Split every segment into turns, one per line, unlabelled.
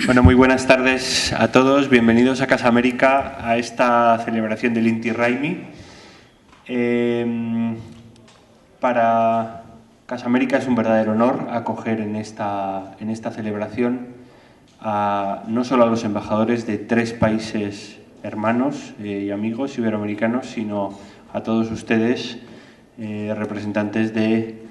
Bueno, muy buenas tardes a todos. Bienvenidos a Casa América, a esta celebración del Inti Raymi. Para Casa América es un verdadero honor acoger en esta celebración no solo a los embajadores de 3 países hermanos y amigos iberoamericanos, sino a todos ustedes, representantes de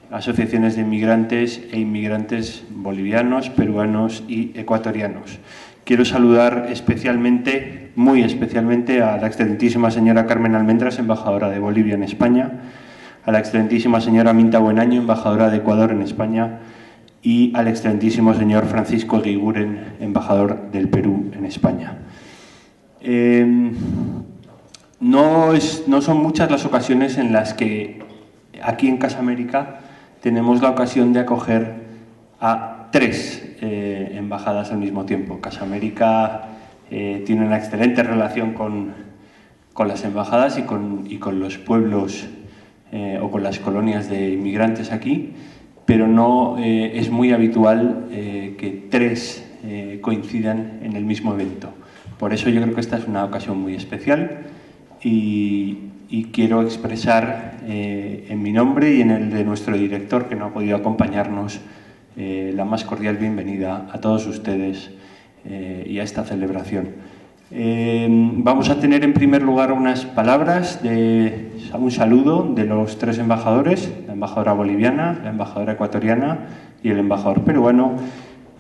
asociaciones de inmigrantes e inmigrantes bolivianos, peruanos y ecuatorianos. Quiero saludar especialmente, muy especialmente, a la excelentísima señora Carmen Almendras, embajadora de Bolivia en España, a la excelentísima señora Minta Buenaño, embajadora de Ecuador en España, y al excelentísimo señor Francisco Eguiguren, embajador del Perú en España. No son muchas las ocasiones en las que aquí en Casa América tenemos la ocasión de acoger a 3 embajadas al mismo tiempo. Casa América tiene una excelente relación con las embajadas y con los pueblos o con las colonias de inmigrantes aquí, pero no es muy habitual que 3 coincidan en el mismo evento. Por eso yo creo que esta es una ocasión muy especial y quiero expresar en mi nombre y en el de nuestro director, que no ha podido acompañarnos, la más cordial bienvenida a todos ustedes y a esta celebración. Vamos a tener en primer lugar unas palabras, un saludo de los 3 embajadores, la embajadora boliviana, la embajadora ecuatoriana y el embajador peruano,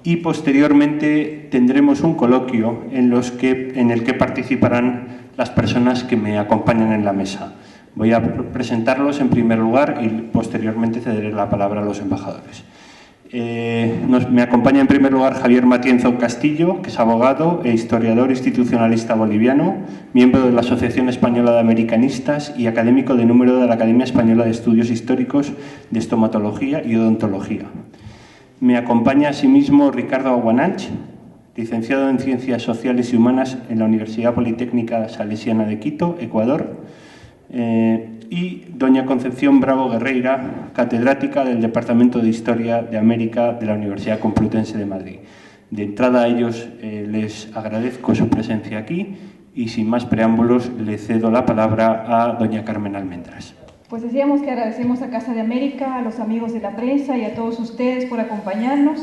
y posteriormente tendremos un coloquio en el que participarán las personas que me acompañan en la mesa. Voy a presentarlos en primer lugar y posteriormente cederé la palabra a los embajadores. Me acompaña en primer lugar Javier Matienzo Castillo, que es abogado e historiador institucionalista boliviano, miembro de la Asociación Española de Americanistas y académico de número de la Academia Española de Estudios Históricos de Estomatología y Odontología. Me acompaña asimismo Ricardo Aguanach, licenciado en Ciencias Sociales y Humanas en la Universidad Politécnica Salesiana de Quito, Ecuador, y doña Concepción Bravo Guerreira, catedrática del Departamento de Historia de América de la Universidad Complutense de Madrid. De entrada a ellos les agradezco su presencia aquí y sin más preámbulos le cedo la palabra a doña Carmen Almendras.
Pues decíamos que agradecemos a Casa de América, a los amigos de la prensa y a todos ustedes por acompañarnos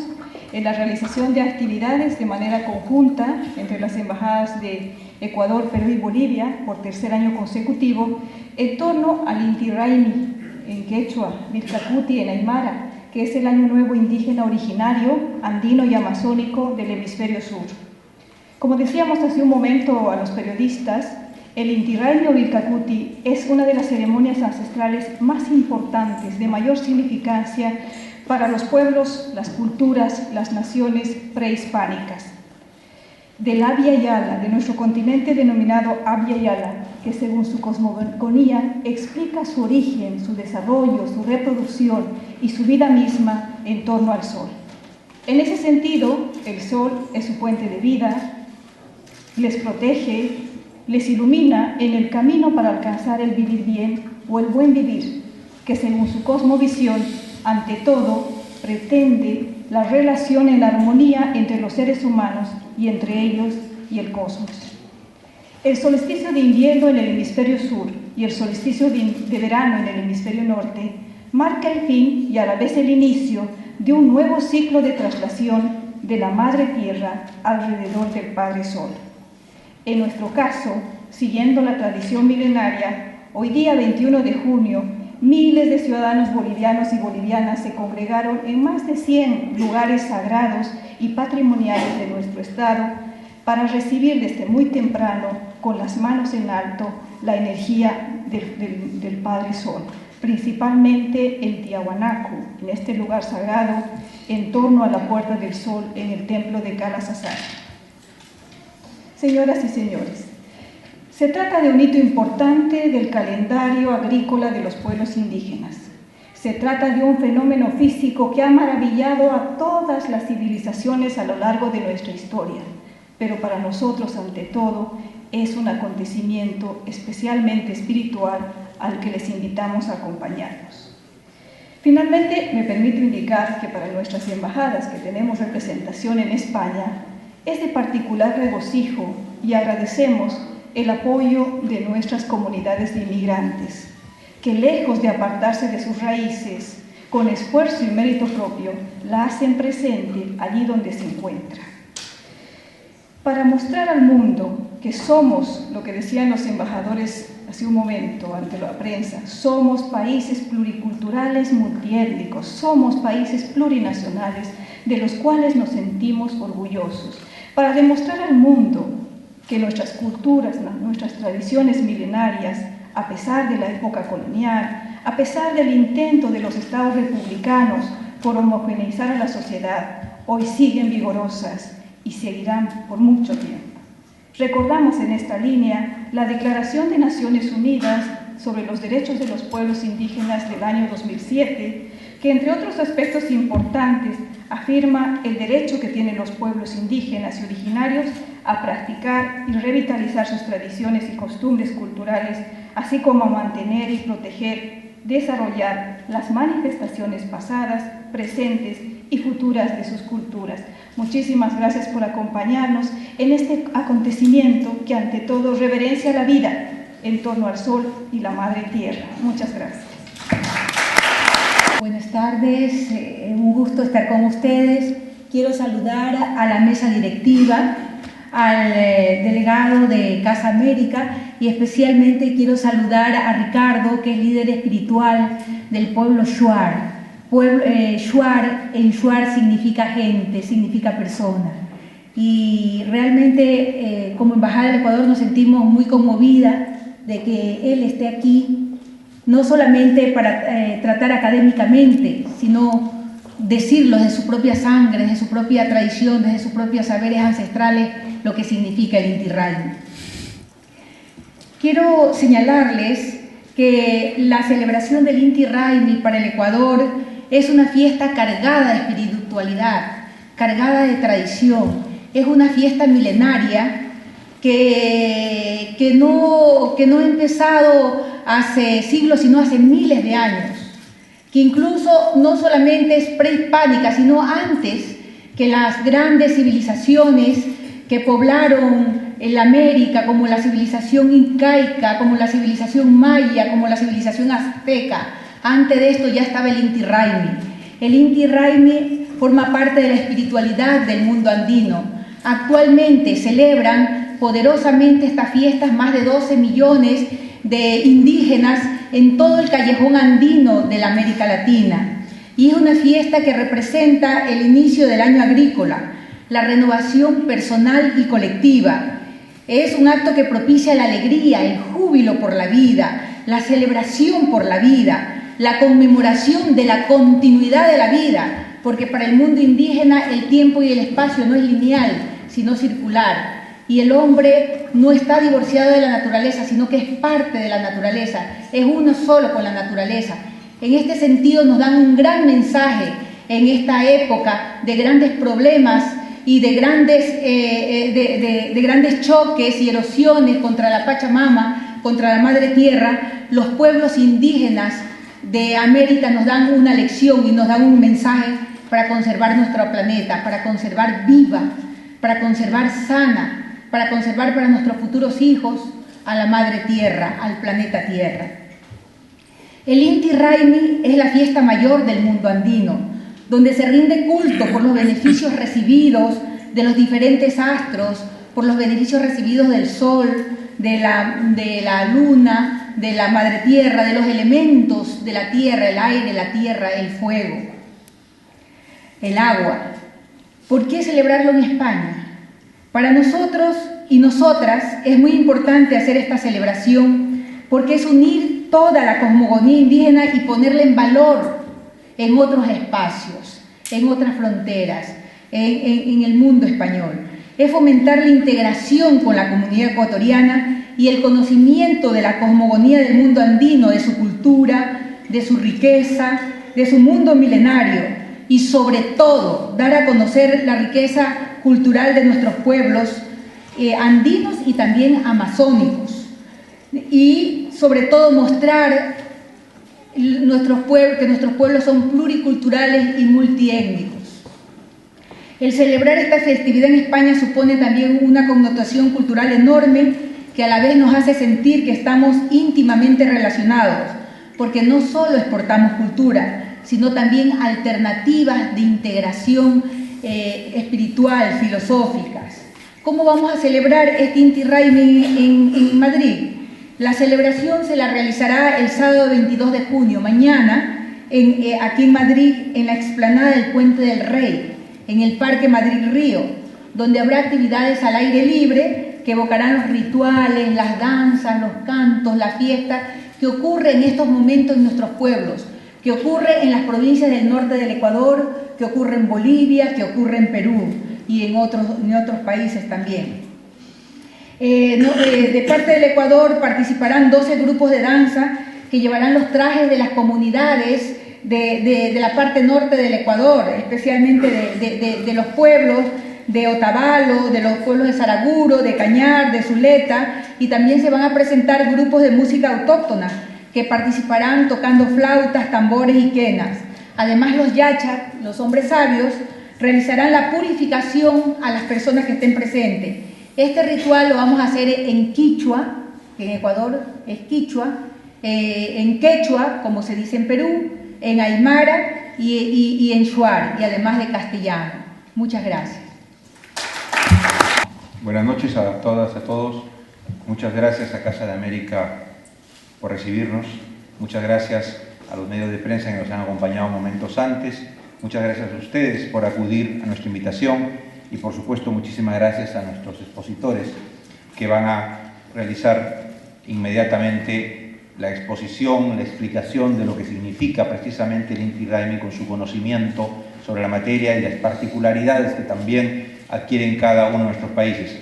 en la realización de actividades de manera conjunta entre las embajadas de Ecuador, Perú y Bolivia por 3er año consecutivo en torno al Inti Raymi en quechua, Vilcacuti en aymara, que es el año nuevo indígena originario, andino y amazónico del hemisferio sur. Como decíamos hace un momento a los periodistas, el Inti Raymi o Vilcacuti es una de las ceremonias ancestrales más importantes, de mayor significancia para los pueblos, las culturas, las naciones prehispánicas. Del Abya Yala, de nuestro continente denominado Abya Yala, que según su cosmogonía explica su origen, su desarrollo, su reproducción y su vida misma en torno al sol. En ese sentido, el sol es su fuente de vida, les protege, les ilumina en el camino para alcanzar el vivir bien o el buen vivir, que según su cosmovisión, ante todo, pretende la relación en armonía entre los seres humanos y entre ellos y el cosmos. El solsticio de invierno en el hemisferio sur y el solsticio de verano en el hemisferio norte marca el fin y a la vez el inicio de un nuevo ciclo de traslación de la Madre Tierra alrededor del Padre Sol. En nuestro caso, siguiendo la tradición milenaria, hoy día 21 de junio, miles de ciudadanos bolivianos y bolivianas se congregaron en más de 100 lugares sagrados y patrimoniales de nuestro estado para recibir desde muy temprano, con las manos en alto, la energía del Padre Sol, principalmente el Tiahuanaco, en este lugar sagrado, en torno a la Puerta del Sol en el templo de Calasasar. Señoras y señores, se trata de un hito importante del calendario agrícola de los pueblos indígenas. Se trata de un fenómeno físico que ha maravillado a todas las civilizaciones a lo largo de nuestra historia, pero para nosotros, ante todo, es un acontecimiento especialmente espiritual al que les invitamos a acompañarnos. Finalmente, me permito indicar que para nuestras embajadas que tenemos representación en España, es de particular regocijo y agradecemos el apoyo de nuestras comunidades de inmigrantes, que lejos de apartarse de sus raíces, con esfuerzo y mérito propio, la hacen presente allí donde se encuentra. Para mostrar al mundo que somos, lo que decían los embajadores hace un momento ante la prensa, somos países pluriculturales multiétnicos, somos países plurinacionales de los cuales nos sentimos orgullosos. Para demostrar al mundo que nuestras culturas, nuestras tradiciones milenarias, a pesar de la época colonial, a pesar del intento de los estados republicanos por homogeneizar a la sociedad, hoy siguen vigorosas y seguirán por mucho tiempo. Recordamos en esta línea la Declaración de Naciones Unidas sobre los Derechos de los Pueblos Indígenas del año 2007, que entre otros aspectos importantes afirma el derecho que tienen los pueblos indígenas y originarios a practicar y revitalizar sus tradiciones y costumbres culturales, así como a mantener y proteger, desarrollar las manifestaciones pasadas, presentes y futuras de sus culturas. Muchísimas gracias por acompañarnos en este acontecimiento que ante todo reverencia la vida en torno al sol y la madre tierra. Muchas gracias.
Buenas tardes, un gusto estar con ustedes. Quiero saludar a la mesa directiva, al delegado de Casa América y especialmente quiero saludar a Ricardo, que es líder espiritual del pueblo Shuar. Shuar, en Shuar significa gente, significa persona. Y realmente como Embajada del Ecuador nos sentimos muy conmovidas de que él esté aquí, no solamente para tratar académicamente, sino decirlo de su propia sangre, de su propia tradición, de sus propios saberes ancestrales, lo que significa el Inti Raymi. Quiero señalarles que la celebración del Inti Raymi para el Ecuador es una fiesta cargada de espiritualidad, cargada de tradición. Es una fiesta milenaria que no ha empezado hace siglos, sino hace miles de años, que incluso no solamente es prehispánica, sino antes que las grandes civilizaciones que poblaron en América, como la civilización incaica, como la civilización maya, como la civilización azteca. Antes de esto ya estaba el Inti Raymi. El Inti Raymi forma parte de la espiritualidad del mundo andino. Actualmente celebran poderosamente estas fiestas más de 12 millones de indígenas en todo el callejón andino de la América Latina. Y es una fiesta que representa el inicio del año agrícola, la renovación personal y colectiva. Es un acto que propicia la alegría, el júbilo por la vida, la celebración por la vida, la conmemoración de la continuidad de la vida, porque para el mundo indígena el tiempo y el espacio no es lineal, sino circular. Y el hombre no está divorciado de la naturaleza, sino que es parte de la naturaleza, es uno solo con la naturaleza. En este sentido nos dan un gran mensaje en esta época de grandes problemas y de grandes choques y erosiones contra la Pachamama, contra la Madre Tierra. Los pueblos indígenas de América nos dan una lección y nos dan un mensaje para conservar nuestro planeta, para conservar viva, para conservar sana, para conservar para nuestros futuros hijos a la Madre Tierra, al planeta Tierra. El Inti Raymi es la fiesta mayor del mundo andino, donde se rinde culto por los beneficios recibidos de los diferentes astros, por los beneficios recibidos del sol, de la luna, de la Madre Tierra, de los elementos de la tierra, el aire, la tierra, el fuego, el agua. ¿Por qué celebrarlo en España? Para nosotros y nosotras es muy importante hacer esta celebración porque es unir toda la cosmogonía indígena y ponerla en valor en otros espacios, en otras fronteras, en el mundo español. Es fomentar la integración con la comunidad ecuatoriana y el conocimiento de la cosmogonía del mundo andino, de su cultura, de su riqueza, de su mundo milenario y sobre todo dar a conocer la riqueza cultural de nuestros pueblos andinos y también amazónicos y sobre todo mostrar que nuestros pueblos son pluriculturales y multiétnicos. El celebrar esta festividad en España supone también una connotación cultural enorme que a la vez nos hace sentir que estamos íntimamente relacionados, porque no solo exportamos cultura, sino también alternativas de integración espiritual, filosóficas. ¿Cómo vamos a celebrar este Inti Raymi en Madrid? La celebración se la realizará el sábado 22 de junio, mañana, aquí en Madrid, en la explanada del Puente del Rey, en el Parque Madrid Río, donde habrá actividades al aire libre que evocarán los rituales, las danzas, los cantos, la fiesta que ocurre en estos momentos en nuestros pueblos, que ocurre en las provincias del norte del Ecuador, que ocurre en Bolivia, que ocurre en Perú y en otros países también. De parte del Ecuador participarán 12 grupos de danza que llevarán los trajes de las comunidades de la parte norte del Ecuador, especialmente de los pueblos de Otavalo, de los pueblos de Saraguro, de Cañar, de Zuleta, y también se van a presentar grupos de música autóctona que participarán tocando flautas, tambores y quenas. Además, los yachas, los hombres sabios, realizarán la purificación a las personas que estén presentes. Este ritual lo vamos a hacer en quichua, que en Ecuador es quichua, en quechua, como se dice en Perú, en aymara y en shuar, y además de castellano. Muchas gracias.
Buenas noches a todas, a todos. Muchas gracias a Casa de América por recibirnos. Muchas gracias a los medios de prensa que nos han acompañado momentos antes. Muchas gracias a ustedes por acudir a nuestra invitación y, por supuesto, muchísimas gracias a nuestros expositores que van a realizar inmediatamente la exposición, la explicación de lo que significa precisamente el Inti Raymi con su conocimiento sobre la materia y las particularidades que también adquieren cada uno de nuestros países.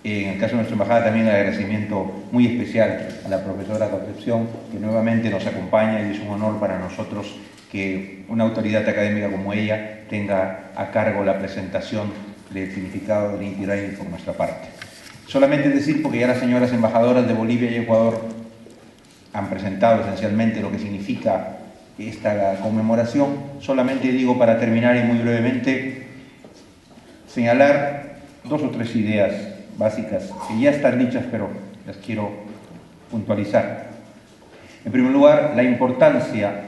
En el caso de nuestra embajada también el agradecimiento muy especial a la profesora Concepción, que nuevamente nos acompaña, y es un honor para nosotros que una autoridad académica como ella tenga a cargo la presentación del significado del Inti Raymi por nuestra parte. Solamente decir, porque ya las señoras embajadoras de Bolivia y Ecuador han presentado esencialmente lo que significa esta conmemoración, solamente digo para terminar y muy brevemente señalar 2 o 3 ideas básicas que ya están dichas, pero las quiero puntualizar. En primer lugar, la importancia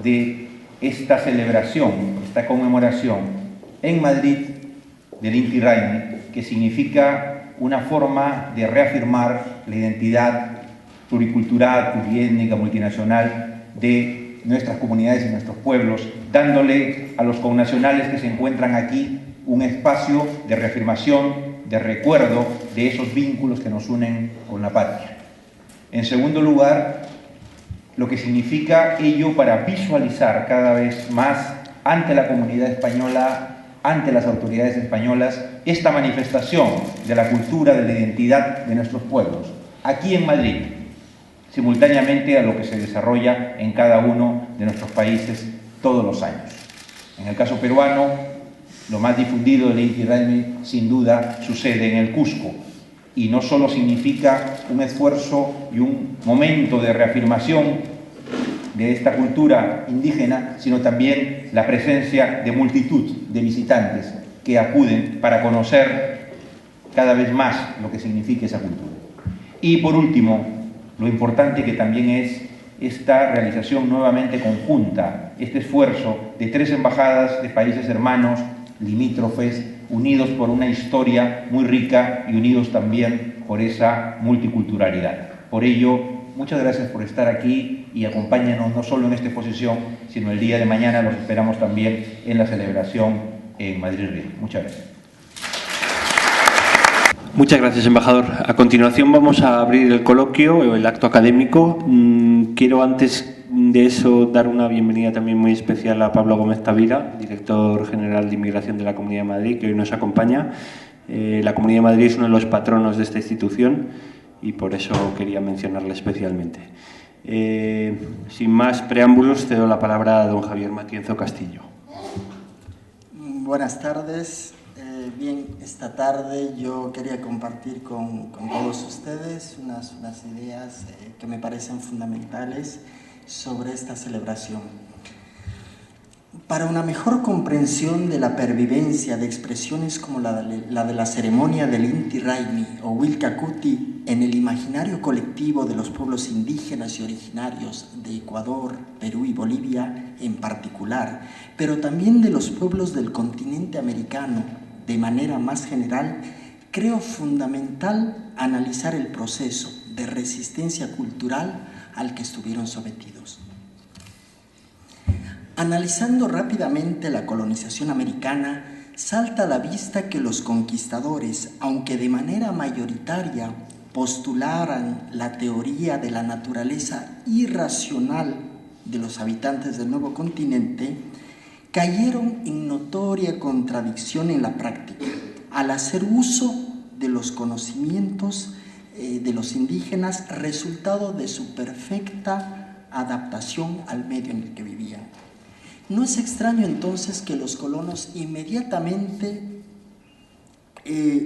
de esta celebración, esta conmemoración en Madrid del Inti Raymi, que significa una forma de reafirmar la identidad pluricultural, pluriétnica, multinacional de nuestras comunidades y nuestros pueblos, dándole a los connacionales que se encuentran aquí un espacio de reafirmación, de recuerdo de esos vínculos que nos unen con la patria. En segundo lugar, lo que significa ello para visualizar cada vez más ante la comunidad española, ante las autoridades españolas, esta manifestación de la cultura, de la identidad de nuestros pueblos, aquí en Madrid, simultáneamente a lo que se desarrolla en cada uno de nuestros países todos los años. En el caso peruano, lo más difundido del Inti Raymi, sin duda, sucede en el Cusco, y no solo significa un esfuerzo y un momento de reafirmación de esta cultura indígena, sino también la presencia de multitud de visitantes que acuden para conocer cada vez más lo que significa esa cultura. Y por último, lo importante que también es esta realización nuevamente conjunta, este esfuerzo de 3 embajadas de países hermanos, limítrofes, unidos por una historia muy rica y unidos también por esa multiculturalidad. Por ello, muchas gracias por estar aquí y acompáñenos no solo en esta exposición, sino el día de mañana los esperamos también en la celebración en Madrid Río. Muchas gracias.
Muchas gracias, embajador. A continuación vamos a abrir el coloquio o el acto académico. Quiero antes de eso dar una bienvenida también muy especial a Pablo Gómez Tavira, director general de Inmigración de la Comunidad de Madrid, que hoy nos acompaña. La Comunidad de Madrid es uno de los patronos de esta institución y por eso quería mencionarla especialmente. Sin más preámbulos, cedo la palabra a don Javier Matienzo Castillo.
Buenas tardes. Bien, esta tarde yo quería compartir con todos ustedes unas ideas que me parecen fundamentales sobre esta celebración. Para una mejor comprensión de la pervivencia de expresiones como la de la ceremonia del Inti Raymi o Wilcacuti en el imaginario colectivo de los pueblos indígenas y originarios de Ecuador, Perú y Bolivia en particular, pero también de los pueblos del continente americano de manera más general, creo fundamental analizar el proceso de resistencia cultural al que estuvieron sometidos. Analizando rápidamente la colonización americana, salta a la vista que los conquistadores, aunque de manera mayoritaria postularan la teoría de la naturaleza irracional de los habitantes del nuevo continente, cayeron en notoria contradicción en la práctica al hacer uso de los conocimientos de los indígenas, resultado de su perfecta adaptación al medio en el que vivían. No es extraño entonces que los colonos inmediatamente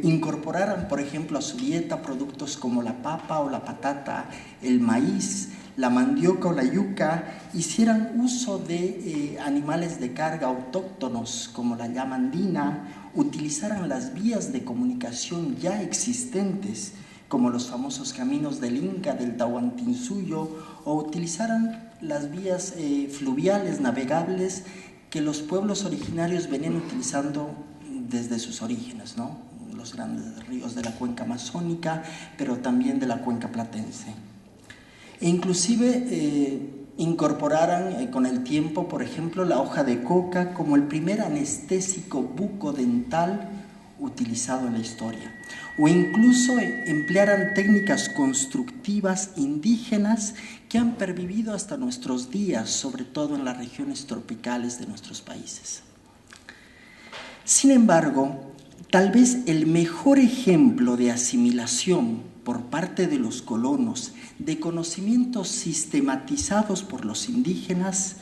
incorporaran, por ejemplo, a su dieta productos como la papa o la patata, el maíz, la mandioca o la yuca, hicieran uso de animales de carga autóctonos como la llama andina, utilizaran las vías de comunicación ya existentes como los famosos caminos del Inca, del Tahuantinsuyo, o utilizaran las vías fluviales, navegables, que los pueblos originarios venían utilizando desde sus orígenes, ¿no? Los grandes ríos de la cuenca amazónica, pero también de la cuenca platense. E inclusive incorporaran con el tiempo, por ejemplo, la hoja de coca como el primer anestésico bucodental utilizado en la historia, o incluso emplearan técnicas constructivas indígenas que han pervivido hasta nuestros días, sobre todo en las regiones tropicales de nuestros países. Sin embargo, tal vez el mejor ejemplo de asimilación por parte de los colonos de conocimientos sistematizados por los indígenas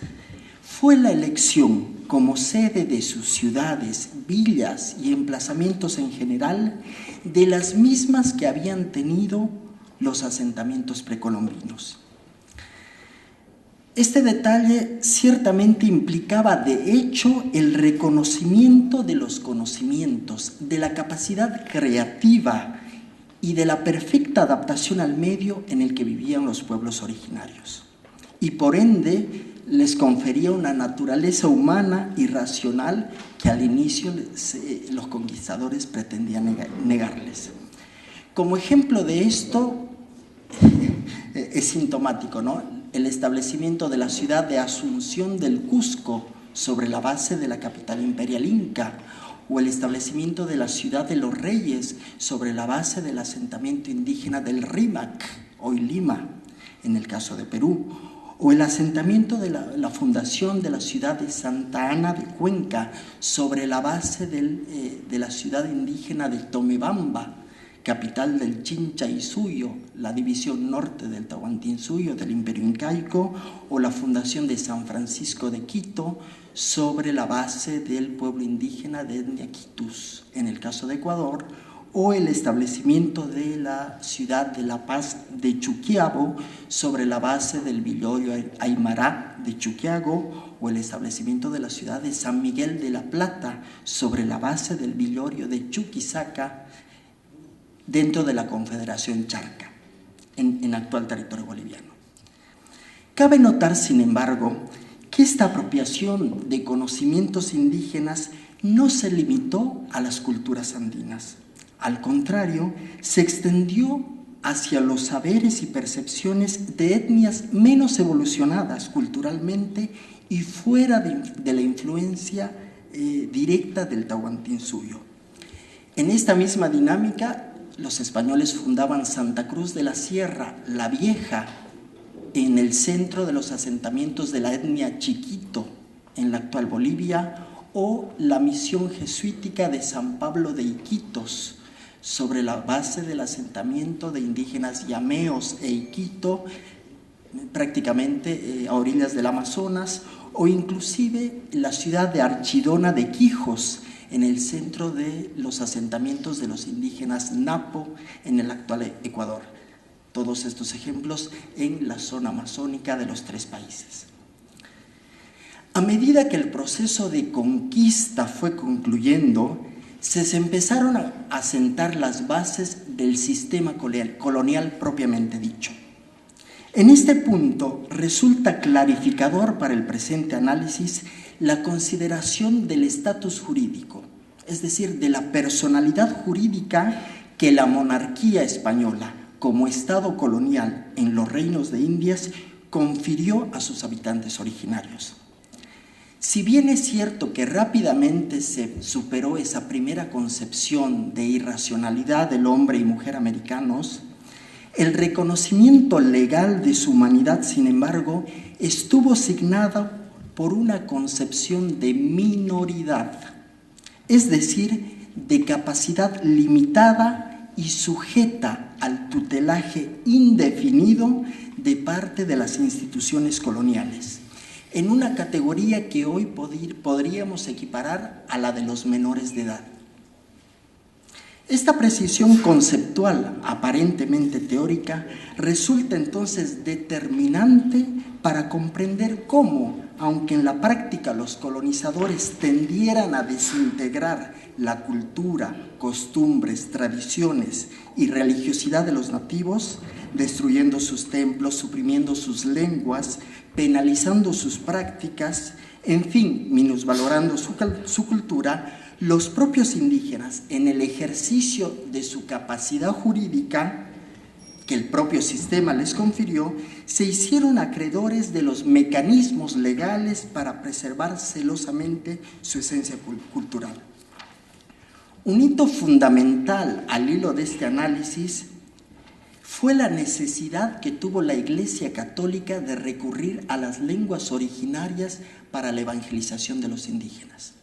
fue la elección como sede de sus ciudades, villas y emplazamientos en general de las mismas que habían tenido los asentamientos precolombinos. Este detalle ciertamente implicaba de hecho el reconocimiento de los conocimientos, de la capacidad creativa y de la perfecta adaptación al medio en el que vivían los pueblos originarios, y por ende les confería una naturaleza humana y racional que al inicio los conquistadores pretendían negarles. Como ejemplo de esto es sintomático, ¿no?, el establecimiento de la ciudad de Asunción del Cusco sobre la base de la capital imperial inca, o el establecimiento de la ciudad de los Reyes sobre la base del asentamiento indígena del Rímac, hoy Lima, en el caso de Perú, o el asentamiento de la fundación de la ciudad de Santa Ana de Cuenca sobre la base de la ciudad indígena de Tomebamba, capital del Chincha y Suyo, la división norte del Tahuantinsuyo del Imperio Incaico, o la fundación de San Francisco de Quito sobre la base del pueblo indígena de etnia Quitus, en el caso de Ecuador, o el establecimiento de la ciudad de La Paz de Chuquiabo sobre la base del Villorio Aymara de Chuquiago, o el establecimiento de la ciudad de San Miguel de la Plata sobre la base del Villorio de Chuquisaca dentro de la Confederación Charca, en actual territorio boliviano. Cabe notar, sin embargo, que esta apropiación de conocimientos indígenas no se limitó a las culturas andinas. Al contrario, se extendió hacia los saberes y percepciones de etnias menos evolucionadas culturalmente y fuera de la influencia directa del Tahuantinsuyo. En esta misma dinámica, los españoles fundaban Santa Cruz de la Sierra, la Vieja, en el centro de los asentamientos de la etnia Chiquito, en la actual Bolivia, o la misión jesuítica de San Pablo de Iquitos, sobre la base del asentamiento de indígenas yameos e Iquito, prácticamente a orillas del Amazonas, o inclusive la ciudad de Archidona de Quijos, en el centro de los asentamientos de los indígenas Napo, en el actual Ecuador. Todos estos ejemplos en la zona amazónica de los 3 países. A medida que el proceso de conquista fue concluyendo, se empezaron a sentar las bases del sistema colonial propiamente dicho. En este punto resulta clarificador para el presente análisis la consideración del estatus jurídico, es decir, de la personalidad jurídica que la monarquía española, como Estado colonial en los reinos de Indias, confirió a sus habitantes originarios. Si bien es cierto que rápidamente se superó esa primera concepción de irracionalidad del hombre y mujer americanos, el reconocimiento legal de su humanidad, sin embargo, estuvo signado por una concepción de minoridad, es decir, de capacidad limitada y sujeta al tutelaje indefinido de parte de las instituciones coloniales, en una categoría que hoy podríamos equiparar a la de los menores de edad. Esta precisión conceptual, aparentemente teórica, resulta entonces determinante para comprender cómo, aunque en la práctica los colonizadores tendieran a desintegrar la cultura, costumbres, tradiciones y religiosidad de los nativos, destruyendo sus templos, suprimiendo sus lenguas, penalizando sus prácticas, en fin, minusvalorando su cultura, los propios indígenas, en el ejercicio de su capacidad jurídica que el propio sistema les confirió, se hicieron acreedores de los mecanismos legales para preservar celosamente su esencia cultural. Un hito fundamental al hilo de este análisis fue la necesidad que tuvo la Iglesia Católica de recurrir a las lenguas originarias para la evangelización de los indígenas.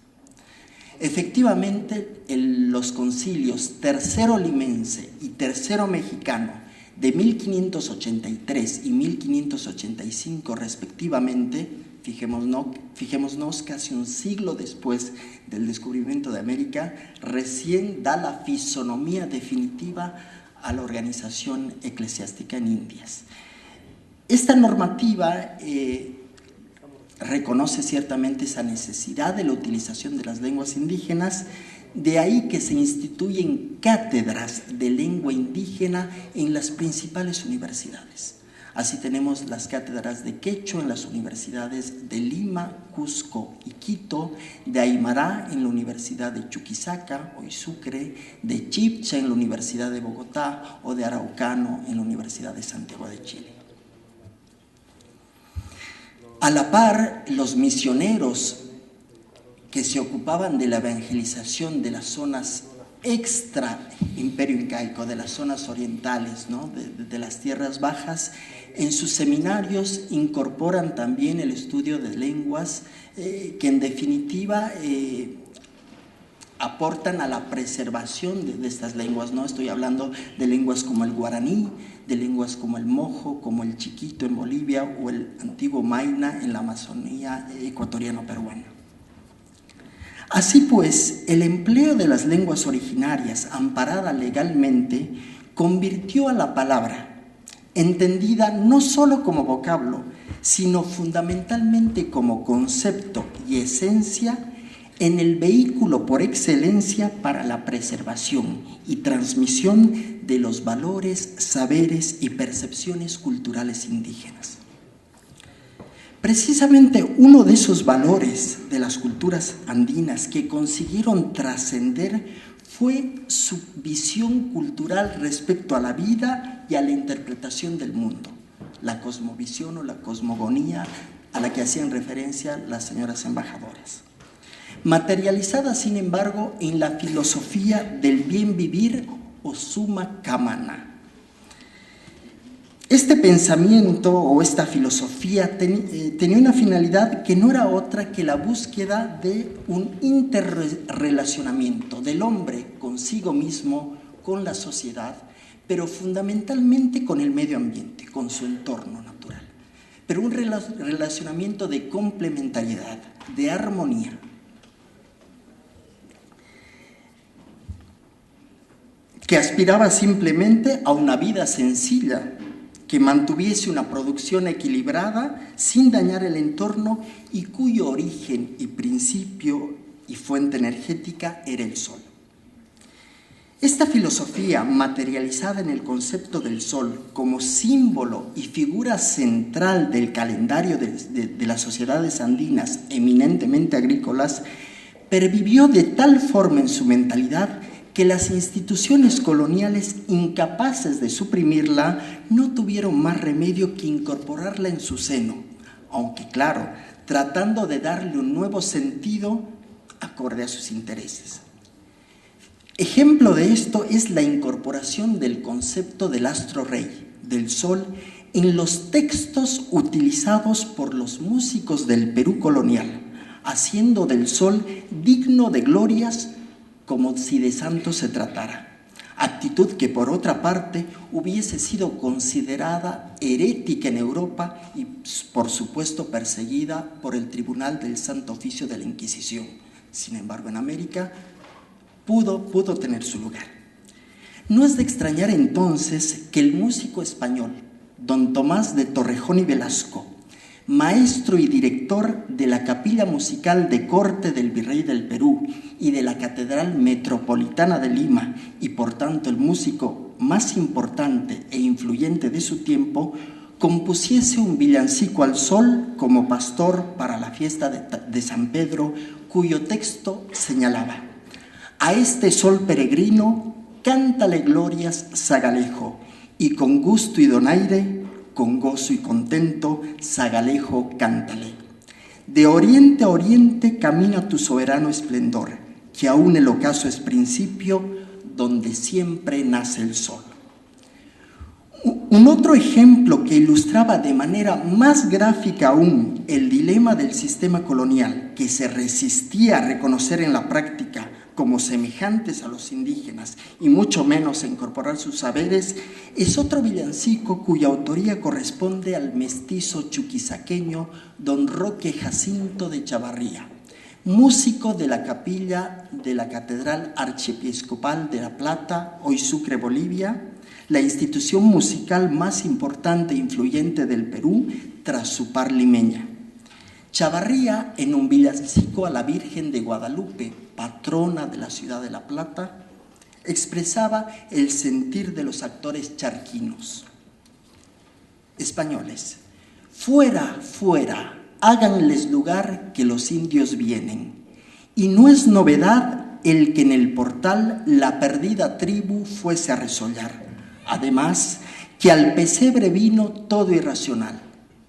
Efectivamente, los concilios Tercero Limense y Tercero Mexicano de 1583 y 1585 respectivamente, fijémonos casi un siglo después del descubrimiento de América, recién da la fisonomía definitiva a la organización eclesiástica en Indias. Esta normativa reconoce ciertamente esa necesidad de la utilización de las lenguas indígenas, de ahí que se instituyen cátedras de lengua indígena en las principales universidades. Así tenemos las cátedras de quechua en las universidades de Lima, Cusco y Quito, de Aymara en la Universidad de Chuquisaca o Sucre, de Chibcha en la Universidad de Bogotá o de Araucano en la Universidad de Santiago de Chile. A la par, los misioneros que se ocupaban de la evangelización de las zonas extra imperio incaico, de las zonas orientales, ¿no? de las tierras bajas, en sus seminarios incorporan también el estudio de lenguas que en definitiva aportan a la preservación de estas lenguas, ¿no? Estoy hablando de lenguas como el guaraní, de lenguas como el mojo, como el chiquito en Bolivia o el antiguo maina en la Amazonía ecuatoriano-peruana. Así pues, el empleo de las lenguas originarias amparada legalmente convirtió a la palabra, entendida no solo como vocablo, sino fundamentalmente como concepto y esencia, en el vehículo por excelencia para la preservación y transmisión de los valores, saberes y percepciones culturales indígenas. Precisamente uno de esos valores de las culturas andinas que consiguieron trascender fue su visión cultural respecto a la vida y a la interpretación del mundo, la cosmovisión o la cosmogonía a la que hacían referencia las señoras embajadoras. Materializada, sin embargo, en la filosofía del bien vivir o summa cámara. Este pensamiento o esta filosofía tenía una finalidad que no era otra que la búsqueda de un interrelacionamiento del hombre consigo mismo, con la sociedad, pero fundamentalmente con el medio ambiente, con su entorno natural. Pero un relacionamiento de complementariedad, de armonía. que aspiraba simplemente a una vida sencilla, que mantuviese una producción equilibrada sin dañar el entorno y cuyo origen y principio y fuente energética era el sol. Esta filosofía, materializada en el concepto del sol como símbolo y figura central del calendario de las sociedades andinas eminentemente agrícolas, pervivió de tal forma en su mentalidad que las instituciones coloniales, incapaces de suprimirla, no tuvieron más remedio que incorporarla en su seno, aunque claro, tratando de darle un nuevo sentido acorde a sus intereses. Ejemplo de esto es la incorporación del concepto del astro rey, del sol, en los textos utilizados por los músicos del Perú colonial, haciendo del sol digno de glorias como si de santo se tratara, actitud que por otra parte hubiese sido considerada herética en Europa y por supuesto perseguida por el Tribunal del Santo Oficio de la Inquisición. Sin embargo, en América pudo tener su lugar. No es de extrañar entonces que el músico español, don Tomás de Torrejón y Velasco, maestro y director de la Capilla Musical de Corte del Virrey del Perú y de la Catedral Metropolitana de Lima, y por tanto el músico más importante e influyente de su tiempo, compusiese un villancico al sol como pastor para la fiesta de San Pedro, cuyo texto señalaba: a este sol peregrino, cántale glorias Zagalejo, y con gusto y donaire, con gozo y contento, Zagalejo cántale. De oriente a oriente camina tu soberano esplendor, que aún el ocaso es principio, donde siempre nace el sol. Un otro ejemplo que ilustraba de manera más gráfica aún el dilema del sistema colonial, que se resistía a reconocer en la práctica como semejantes a los indígenas y mucho menos a incorporar sus saberes, es otro villancico cuya autoría corresponde al mestizo chuquisaqueño don Roque Jacinto de Chavarría, músico de la capilla de la Catedral Archiepiscopal de La Plata, hoy Sucre, Bolivia, la institución musical más importante e influyente del Perú tras su par limeña. Chavarría, en un villancico a la Virgen de Guadalupe, patrona de la ciudad de La Plata, expresaba el sentir de los actores charquinos. Españoles: fuera, fuera, háganles lugar que los indios vienen. Y no es novedad el que en el portal la perdida tribu fuese a resollar. Además, que al pesebre vino todo irracional.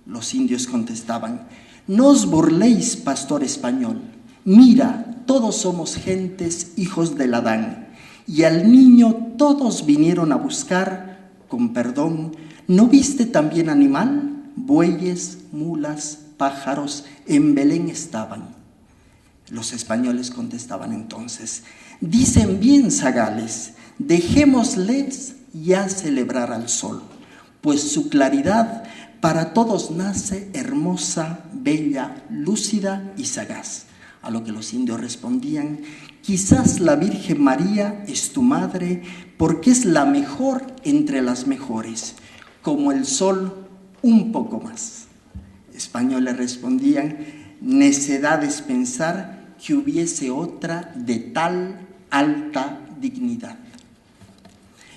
Los indios contestaban: no os burléis, pastor español, mira, todos somos gentes, hijos del Adán, y al niño todos vinieron a buscar, con perdón, ¿no viste también animal? Bueyes, mulas, pájaros, en Belén estaban. Los españoles contestaban entonces: dicen bien, zagales, dejémosles ya celebrar al sol, pues su claridad para todos nace hermosa, bella, lúcida y sagaz. A lo que los indios respondían: quizás la Virgen María es tu madre, porque es la mejor entre las mejores, como el sol un poco más. Españoles respondían: necedad es pensar que hubiese otra de tal alta dignidad.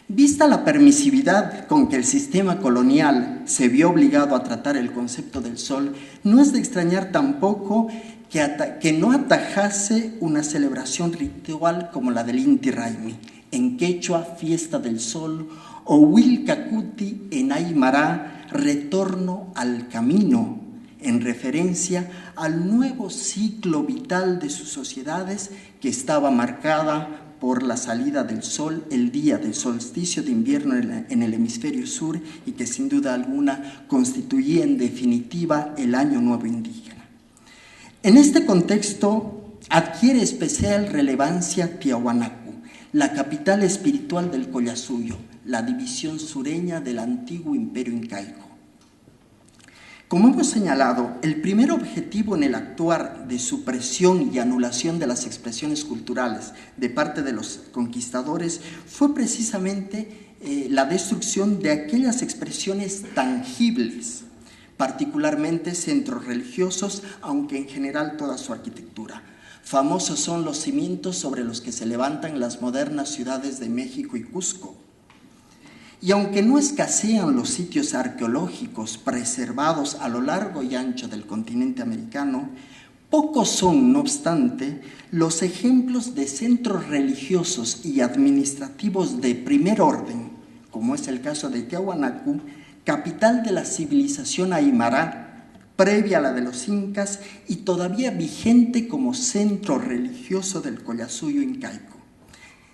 Vista la permisividad con que el sistema colonial se vio obligado a tratar el concepto del sol, no es de extrañar tampoco que no atajase una celebración ritual como la del Inti Raymi, en quechua, fiesta del sol, o Wilcacuti en Aymara, retorno al camino, en referencia al nuevo ciclo vital de sus sociedades que estaba marcada por la salida del sol el día del solsticio de invierno en el hemisferio sur, y que sin duda alguna constituía en definitiva el Año Nuevo Indígena. En este contexto adquiere especial relevancia Tiahuanacu, la capital espiritual del Collasuyo, la división sureña del antiguo imperio incaico. Como hemos señalado, el primer objetivo en el actuar de supresión y anulación de las expresiones culturales de parte de los conquistadores fue precisamente la destrucción de aquellas expresiones tangibles, particularmente centros religiosos, aunque en general toda su arquitectura. Famosos son los cimientos sobre los que se levantan las modernas ciudades de México y Cusco. Y aunque no escasean los sitios arqueológicos preservados a lo largo y ancho del continente americano, pocos son, no obstante, los ejemplos de centros religiosos y administrativos de primer orden, como es el caso de Tiahuanacu, capital de la civilización aymara, previa a la de los incas y todavía vigente como centro religioso del Collasuyo incaico.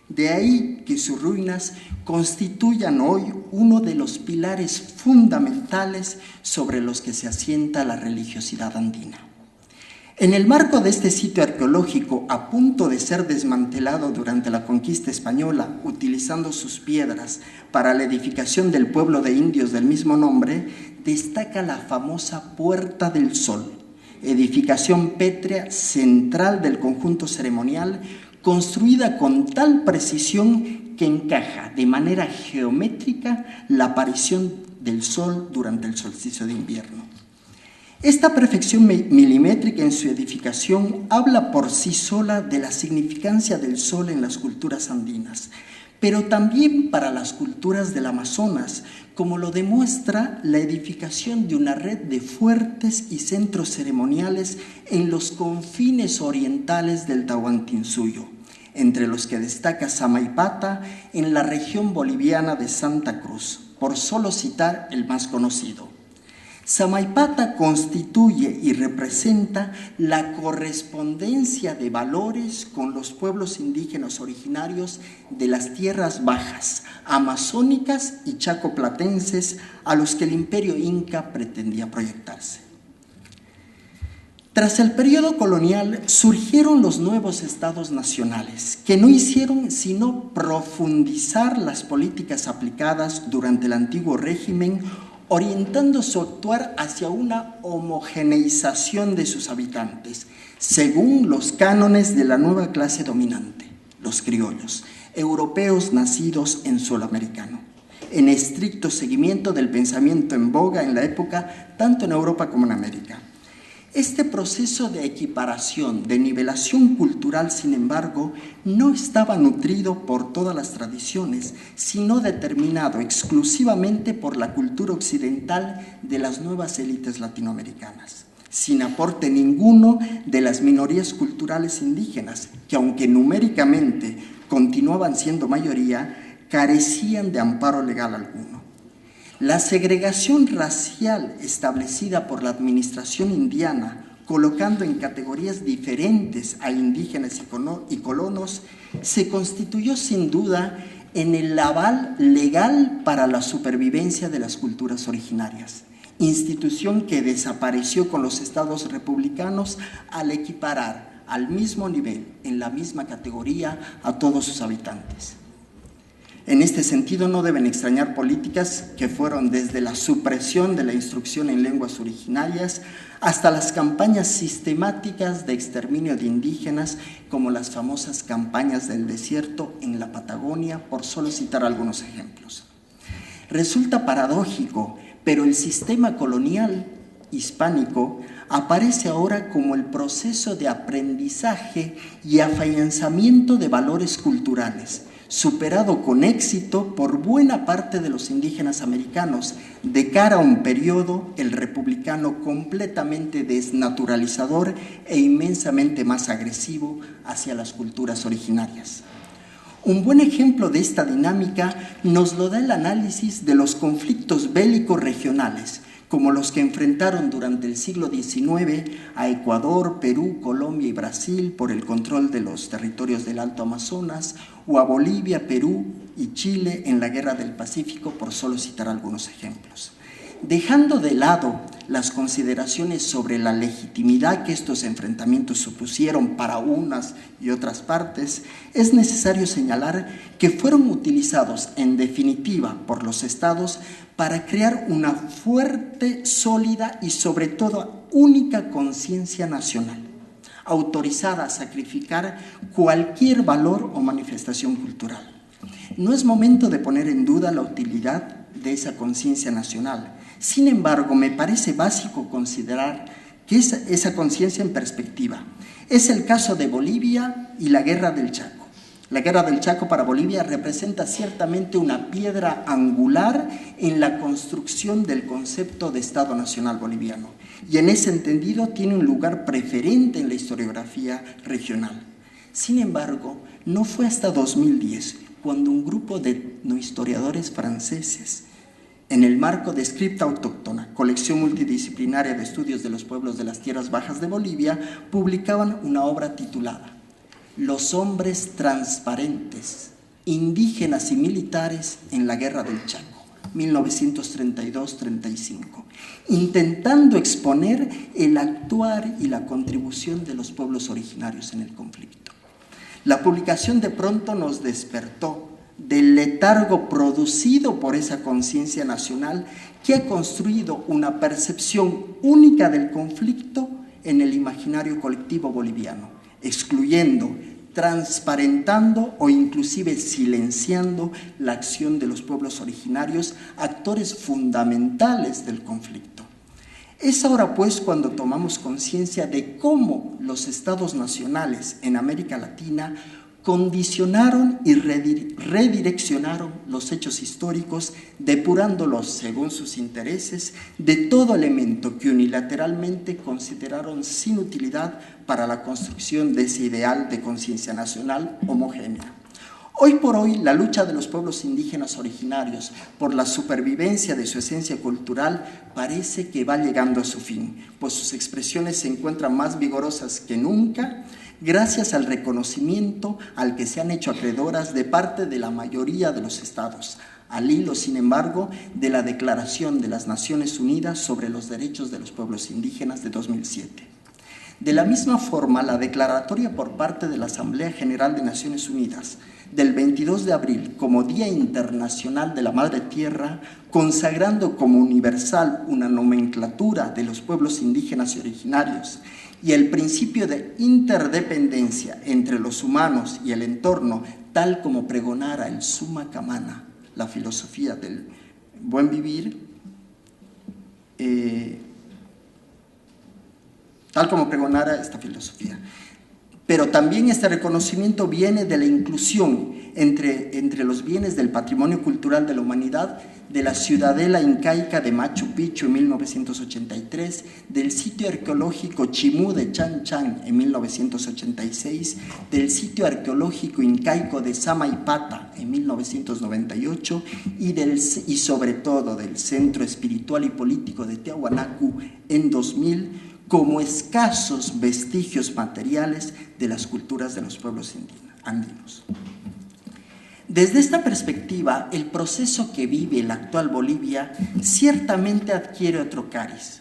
De ahí que sus ruinas constituyan hoy uno de los pilares fundamentales sobre los que se asienta la religiosidad andina. En el marco de este sitio arqueológico, a punto de ser desmantelado durante la conquista española, utilizando sus piedras para la edificación del pueblo de indios del mismo nombre, destaca la famosa Puerta del Sol, edificación pétrea central del conjunto ceremonial, construida con tal precisión que encaja de manera geométrica la aparición del sol durante el solsticio de invierno. Esta perfección milimétrica en su edificación habla por sí sola de la significancia del sol en las culturas andinas, pero también para las culturas del Amazonas, como lo demuestra la edificación de una red de fuertes y centros ceremoniales en los confines orientales del Tahuantinsuyo, entre los que destaca Samaipata en la región boliviana de Santa Cruz, por solo citar el más conocido. Samaipata constituye y representa la correspondencia de valores con los pueblos indígenas originarios de las tierras bajas, amazónicas y chacoplatenses a los que el imperio inca pretendía proyectarse. Tras el periodo colonial surgieron los nuevos estados nacionales, que no hicieron sino profundizar las políticas aplicadas durante el antiguo régimen, orientando su actuar hacia una homogeneización de sus habitantes, según los cánones de la nueva clase dominante, los criollos, europeos nacidos en suelo americano, en estricto seguimiento del pensamiento en boga en la época, tanto en Europa como en América. Este proceso de equiparación, de nivelación cultural, sin embargo, no estaba nutrido por todas las tradiciones, sino determinado exclusivamente por la cultura occidental de las nuevas élites latinoamericanas, sin aporte ninguno de las minorías culturales indígenas, que aunque numéricamente continuaban siendo mayoría, carecían de amparo legal alguno. La segregación racial establecida por la administración indiana, colocando en categorías diferentes a indígenas y colonos, se constituyó sin duda en el aval legal para la supervivencia de las culturas originarias, institución que desapareció con los estados republicanos al equiparar al mismo nivel, en la misma categoría, a todos sus habitantes. En este sentido, no deben extrañar políticas que fueron desde la supresión de la instrucción en lenguas originarias hasta las campañas sistemáticas de exterminio de indígenas, como las famosas campañas del desierto en la Patagonia, por solo citar algunos ejemplos. Resulta paradójico, pero el sistema colonial hispánico aparece ahora como el proceso de aprendizaje y afianzamiento de valores culturales, superado con éxito por buena parte de los indígenas americanos, de cara a un periodo, el republicano, completamente desnaturalizador e inmensamente más agresivo hacia las culturas originarias. Un buen ejemplo de esta dinámica nos lo da el análisis de los conflictos bélicos regionales, como los que enfrentaron durante el siglo XIX a Ecuador, Perú, Colombia y Brasil por el control de los territorios del Alto Amazonas, o a Bolivia, Perú y Chile en la Guerra del Pacífico, por solo citar algunos ejemplos. Dejando de lado las consideraciones sobre la legitimidad que estos enfrentamientos supusieron para unas y otras partes, es necesario señalar que fueron utilizados en definitiva por los estados para crear una fuerte, sólida y sobre todo única conciencia nacional, autorizada a sacrificar cualquier valor o manifestación cultural. No es momento de poner en duda la utilidad de esa conciencia nacional. Sin embargo, me parece básico considerar que esa conciencia en perspectiva. Es el caso de Bolivia y la Guerra del Chaco. La Guerra del Chaco para Bolivia representa ciertamente una piedra angular en la construcción del concepto de Estado Nacional boliviano, y en ese entendido tiene un lugar preferente en la historiografía regional. Sin embargo, no fue hasta 2010 cuando un grupo de etnohistoriadores franceses, en el marco de Scripta Autóctona, colección multidisciplinaria de estudios de los pueblos de las tierras bajas de Bolivia, publicaban una obra titulada Los hombres transparentes, indígenas y militares en la Guerra del Chaco, 1932-35, intentando exponer el actuar y la contribución de los pueblos originarios en el conflicto. La publicación de pronto nos despertó del letargo producido por esa conciencia nacional que ha construido una percepción única del conflicto en el imaginario colectivo boliviano, excluyendo, transparentando o inclusive silenciando la acción de los pueblos originarios, actores fundamentales del conflicto. Es ahora pues cuando tomamos conciencia de cómo los estados nacionales en América Latina condicionaron y redireccionaron los hechos históricos, depurándolos según sus intereses de todo elemento que unilateralmente consideraron sin utilidad para la construcción de ese ideal de conciencia nacional homogénea. Hoy por hoy, la lucha de los pueblos indígenas originarios por la supervivencia de su esencia cultural parece que va llegando a su fin, pues sus expresiones se encuentran más vigorosas que nunca, gracias al reconocimiento al que se han hecho acreedoras de parte de la mayoría de los estados, al hilo, sin embargo, de la Declaración de las Naciones Unidas sobre los Derechos de los Pueblos Indígenas de 2007. De la misma forma, la declaratoria por parte de la Asamblea General de Naciones Unidas del 22 de abril como Día Internacional de la Madre Tierra, consagrando como universal una nomenclatura de los pueblos indígenas y originarios, y el principio de interdependencia entre los humanos y el entorno, tal como pregonara el Summa Camana, la filosofía del buen vivir, tal como pregonara esta filosofía. Pero también este reconocimiento viene de la inclusión entre los bienes del patrimonio cultural de la humanidad, de la ciudadela incaica de Machu Picchu en 1983, del sitio arqueológico Chimú de Chan Chan en 1986, del sitio arqueológico incaico de Samaipata en 1998 y sobre todo del Centro Espiritual y Político de Tiahuanacu en 2000, como escasos vestigios materiales de las culturas de los pueblos andinos. Desde esta perspectiva, el proceso que vive la actual Bolivia ciertamente adquiere otro cariz.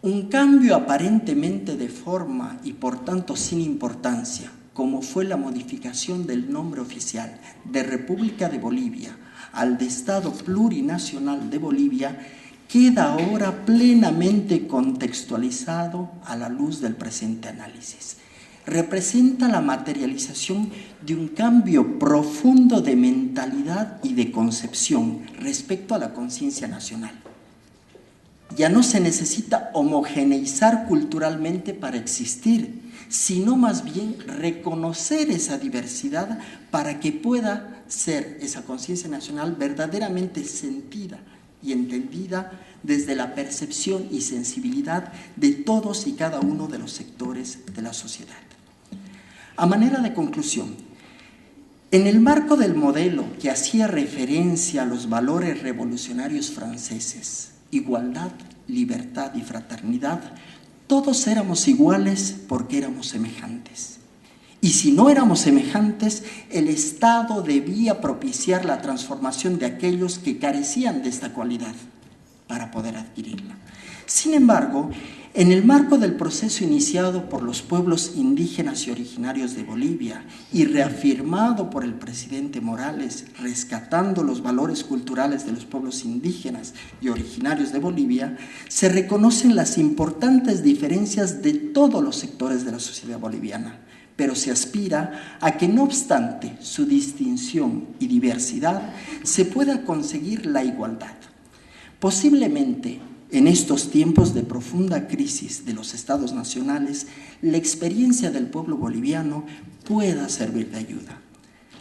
Un cambio aparentemente de forma y por tanto sin importancia, como fue la modificación del nombre oficial de República de Bolivia al de Estado Plurinacional de Bolivia, queda ahora plenamente contextualizado a la luz del presente análisis. Representa la materialización de un cambio profundo de mentalidad y de concepción respecto a la conciencia nacional. Ya no se necesita homogeneizar culturalmente para existir, sino más bien reconocer esa diversidad para que pueda ser esa conciencia nacional verdaderamente sentida y entendida desde la percepción y sensibilidad de todos y cada uno de los sectores de la sociedad. A manera de conclusión, en el marco del modelo que hacía referencia a los valores revolucionarios franceses, igualdad, libertad y fraternidad, todos éramos iguales porque éramos semejantes. Y si no éramos semejantes, el Estado debía propiciar la transformación de aquellos que carecían de esta cualidad. para poder adquirirla. Sin embargo, en el marco del proceso iniciado por los pueblos indígenas y originarios de Bolivia y reafirmado por el presidente Morales, rescatando los valores culturales de los pueblos indígenas y originarios de Bolivia, se reconocen las importantes diferencias de todos los sectores de la sociedad boliviana, pero se aspira a que, no obstante su distinción y diversidad, se pueda conseguir la igualdad. Posiblemente, en estos tiempos de profunda crisis de los estados nacionales, la experiencia del pueblo boliviano pueda servir de ayuda.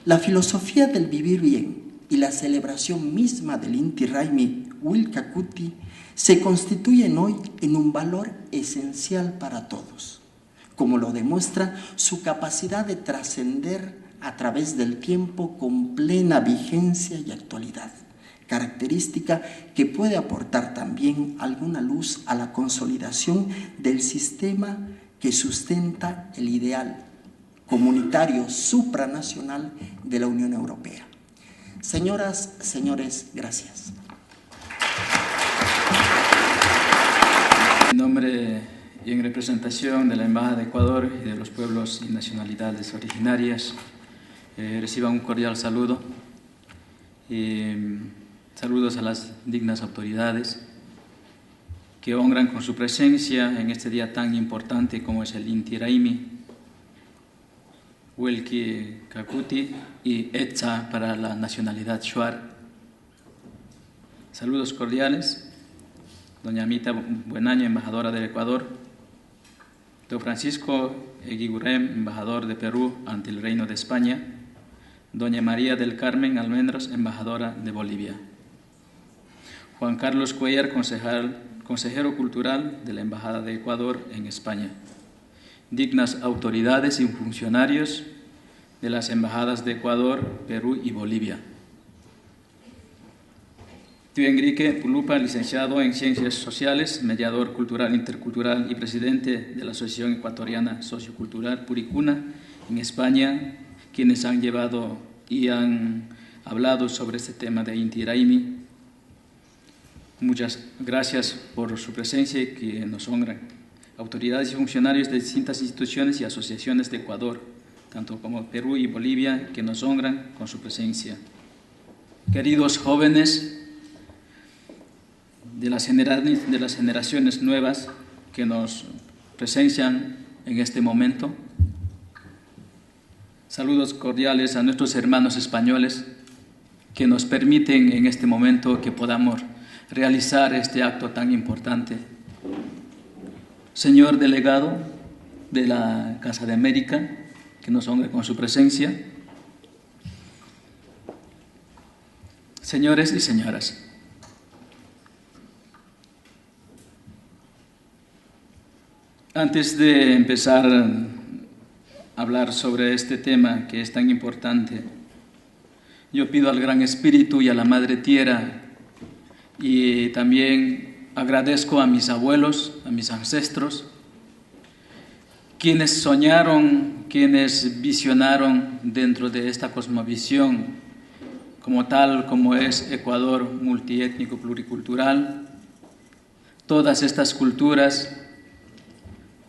La filosofía del vivir bien y la celebración misma del Inti Raymi Willkacuti se constituyen hoy en un valor esencial para todos, como lo demuestra su capacidad de trascender a través del tiempo con plena vigencia y actualidad, característica que puede aportar también alguna luz a la consolidación del sistema que sustenta el ideal comunitario supranacional de la Unión Europea. Señoras, señores, gracias.
En nombre y en representación de la Embajada de Ecuador y de los pueblos y nacionalidades originarias, reciban un cordial saludo. Saludos a las dignas autoridades que honran con su presencia en este día tan importante como es el Inti Raymi Willkacuti y Etza para la nacionalidad Shuar. Saludos cordiales, doña Amita Buenaño, embajadora del Ecuador, don Francisco Eguigurem, embajador de Perú ante el Reino de España, doña María del Carmen Almendros, embajadora de Bolivia, Juan Carlos Cuellar, consejero cultural de la Embajada de Ecuador en España, dignas autoridades y funcionarios de las embajadas de Ecuador, Perú y Bolivia. Tío Enrique Pulupa, licenciado en Ciencias Sociales, mediador cultural intercultural y presidente de la Asociación Ecuatoriana Sociocultural Puricuna en España, quienes han llevado y han hablado sobre este tema de Inti Raymi. Muchas gracias por su presencia y que nos honran. Autoridades y funcionarios de distintas instituciones y asociaciones de Ecuador, tanto como Perú y Bolivia, que nos honran con su presencia. Queridos jóvenes de las generaciones nuevas que nos presencian en este momento, saludos cordiales a nuestros hermanos españoles que nos permiten en este momento que podamos realizar este acto tan importante. Señor delegado de la Casa de América, que nos honre con su presencia. Señores y señoras, antes de empezar a hablar sobre este tema que es tan importante, yo pido al Gran Espíritu y a la Madre Tierra, y también agradezco a mis abuelos, a mis ancestros, quienes soñaron, quienes visionaron dentro de esta cosmovisión como tal, como es Ecuador multiétnico pluricultural, todas estas culturas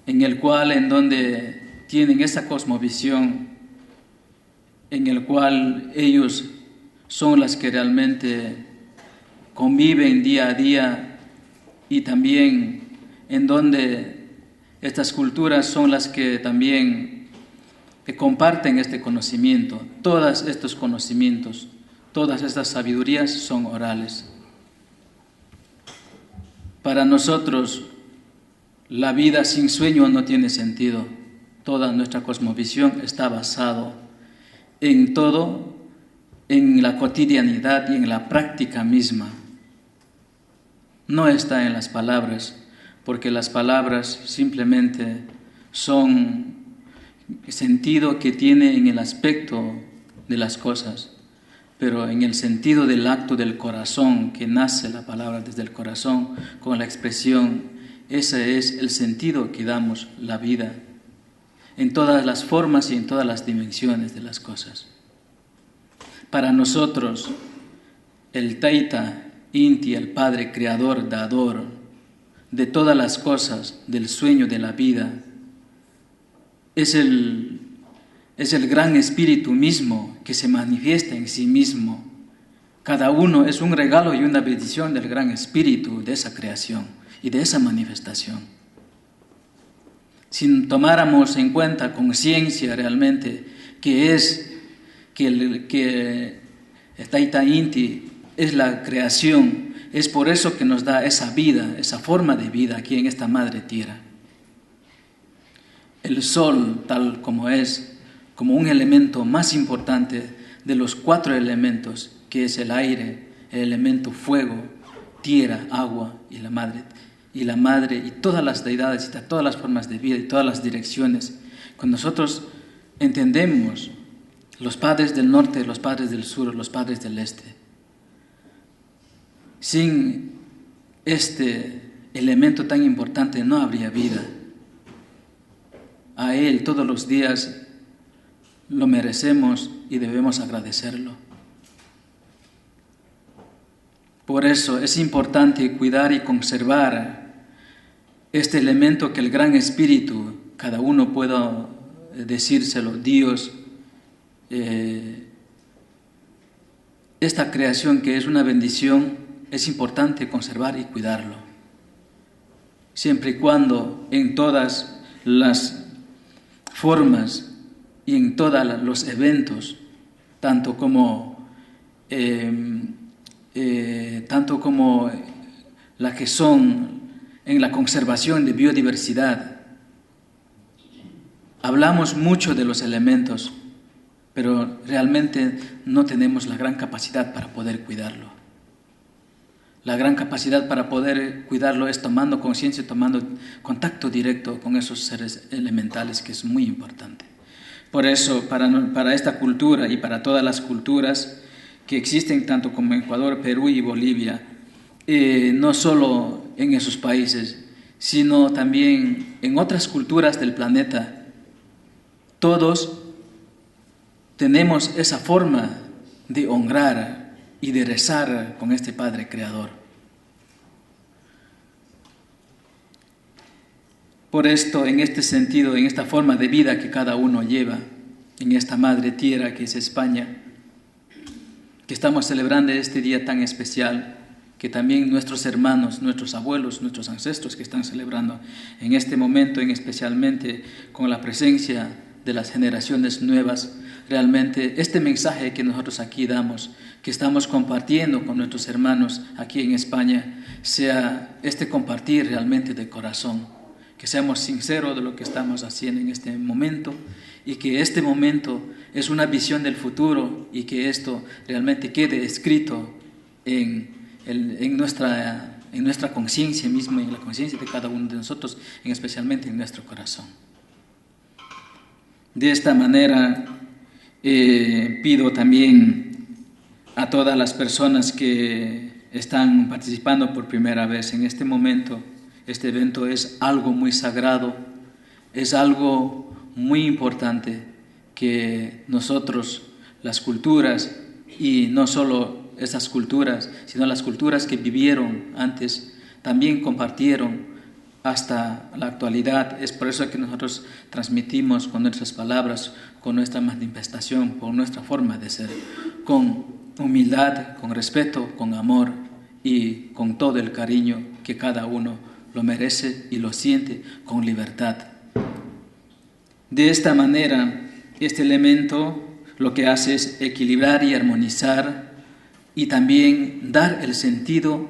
en donde tienen esa cosmovisión, en el cual ellos son las que realmente conviven día a día, y también en donde estas culturas son las que también que comparten este conocimiento. Todos estos conocimientos, todas estas sabidurías son orales. Para nosotros, la vida sin sueño no tiene sentido. Toda nuestra cosmovisión está basada en todo, en la cotidianidad y en la práctica misma. No está en las palabras, porque las palabras simplemente son el sentido que tiene en el aspecto de las cosas, pero en el sentido del acto del corazón, que nace la palabra desde el corazón, con la expresión, ese es el sentido que damos la vida, en todas las formas y en todas las dimensiones de las cosas. Para nosotros, el taita Inti, el Padre Creador, Dador de todas las cosas, del sueño de la vida, es el gran espíritu mismo que se manifiesta en sí mismo. Cada uno es un regalo y una bendición del gran espíritu de esa creación y de esa manifestación. Si tomáramos en cuenta con ciencia realmente que Tayta Inti es la creación, es por eso que nos da esa vida, esa forma de vida aquí en esta madre tierra. El sol, tal como es, como un elemento más importante de los 4 elementos, que es el aire, el elemento fuego, tierra, agua y la madre y todas las deidades y todas las formas de vida y todas las direcciones. Cuando nosotros entendemos los padres del norte, los padres del sur, los padres del este, sin este elemento tan importante no habría vida. A Él todos los días lo merecemos y debemos agradecerlo. Por eso es importante cuidar y conservar este elemento que el gran espíritu, cada uno pueda decírselo, Dios, esta creación que es una bendición, es importante conservar y cuidarlo. Siempre y cuando en todas las formas y en todos los eventos, tanto como las que son en la conservación de biodiversidad. Hablamos mucho de los elementos, pero realmente no tenemos la gran capacidad para poder cuidarlo. La gran capacidad para poder cuidarlo es tomando conciencia, tomando contacto directo con esos seres elementales, que es muy importante. Por eso, para esta cultura y para todas las culturas que existen, tanto como en Ecuador, Perú y Bolivia, no solo en esos países, sino también en otras culturas del planeta, todos tenemos esa forma de honrar y de rezar con este Padre Creador. Por esto, en este sentido, en esta forma de vida que cada uno lleva, en esta madre tierra que es España, que estamos celebrando este día tan especial, que también nuestros hermanos, nuestros abuelos, nuestros ancestros que están celebrando en este momento, especialmente con la presencia de las generaciones nuevas, realmente este mensaje que nosotros aquí damos, que estamos compartiendo con nuestros hermanos aquí en España, sea este compartir realmente de corazón, que seamos sinceros de lo que estamos haciendo en este momento y que este momento es una visión del futuro y que esto realmente quede escrito en nuestra conciencia misma y en la conciencia de cada uno de nosotros, especialmente en nuestro corazón. De esta manera pido también a todas las personas que están participando por primera vez en este momento. Este evento es algo muy sagrado, es algo muy importante que nosotros, las culturas, y no solo esas culturas, sino las culturas que vivieron antes, también compartieron hasta la actualidad. Es por eso que nosotros transmitimos con nuestras palabras, con nuestra manifestación, con nuestra forma de ser, con humildad, con respeto, con amor y con todo el cariño que cada uno lo merece y lo siente con libertad. De esta manera, este elemento lo que hace es equilibrar y armonizar y también dar el sentido,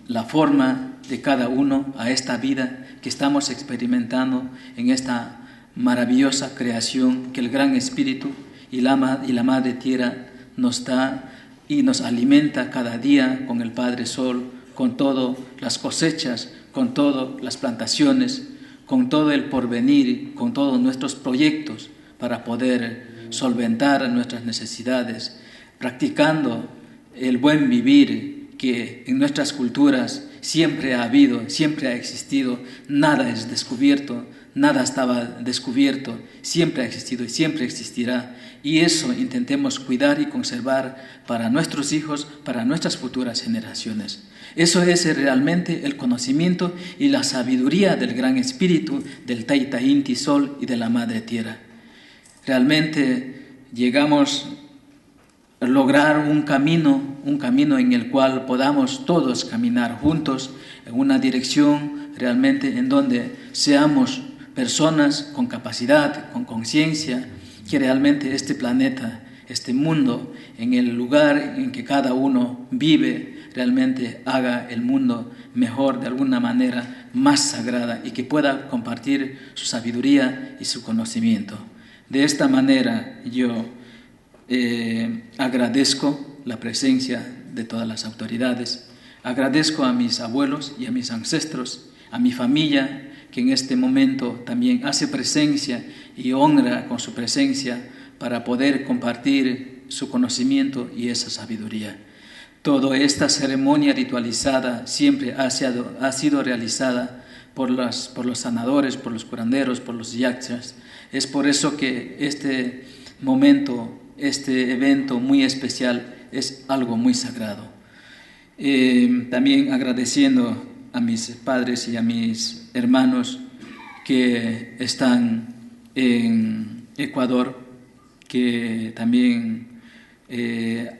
la forma de cada uno a esta vida que estamos experimentando en esta maravillosa creación que el Gran Espíritu y la Madre Tierra nos da y nos alimenta cada día con el Padre Sol, con todas las cosechas, con todas las plantaciones, con todo el porvenir, con todos nuestros proyectos para poder solventar nuestras necesidades, practicando el buen vivir que en nuestras culturas siempre ha habido, siempre ha existido. Nada es descubierto, nada estaba descubierto, siempre ha existido y siempre existirá. Y eso intentemos cuidar y conservar para nuestros hijos, para nuestras futuras generaciones. Eso es realmente el conocimiento y la sabiduría del Gran Espíritu, del Taita Inti Sol y de la Madre Tierra. Realmente llegamos a lograr un camino en el cual podamos todos caminar juntos en una dirección realmente en donde seamos personas con capacidad, con conciencia, que realmente este planeta, este mundo, en el lugar en que cada uno vive, realmente haga el mundo mejor, de alguna manera más sagrada, y que pueda compartir su sabiduría y su conocimiento. De esta manera yo agradezco la presencia de todas las autoridades, agradezco a mis abuelos y a mis ancestros, a mi familia, que en este momento también hace presencia y honra con su presencia para poder compartir su conocimiento y esa sabiduría. Toda esta ceremonia ritualizada siempre ha sido realizada por los sanadores, por los curanderos, por los yakshas. Es por eso que este momento, este evento muy especial es algo muy sagrado. También agradeciendo a mis padres y a mis hermanos que están en Ecuador, que también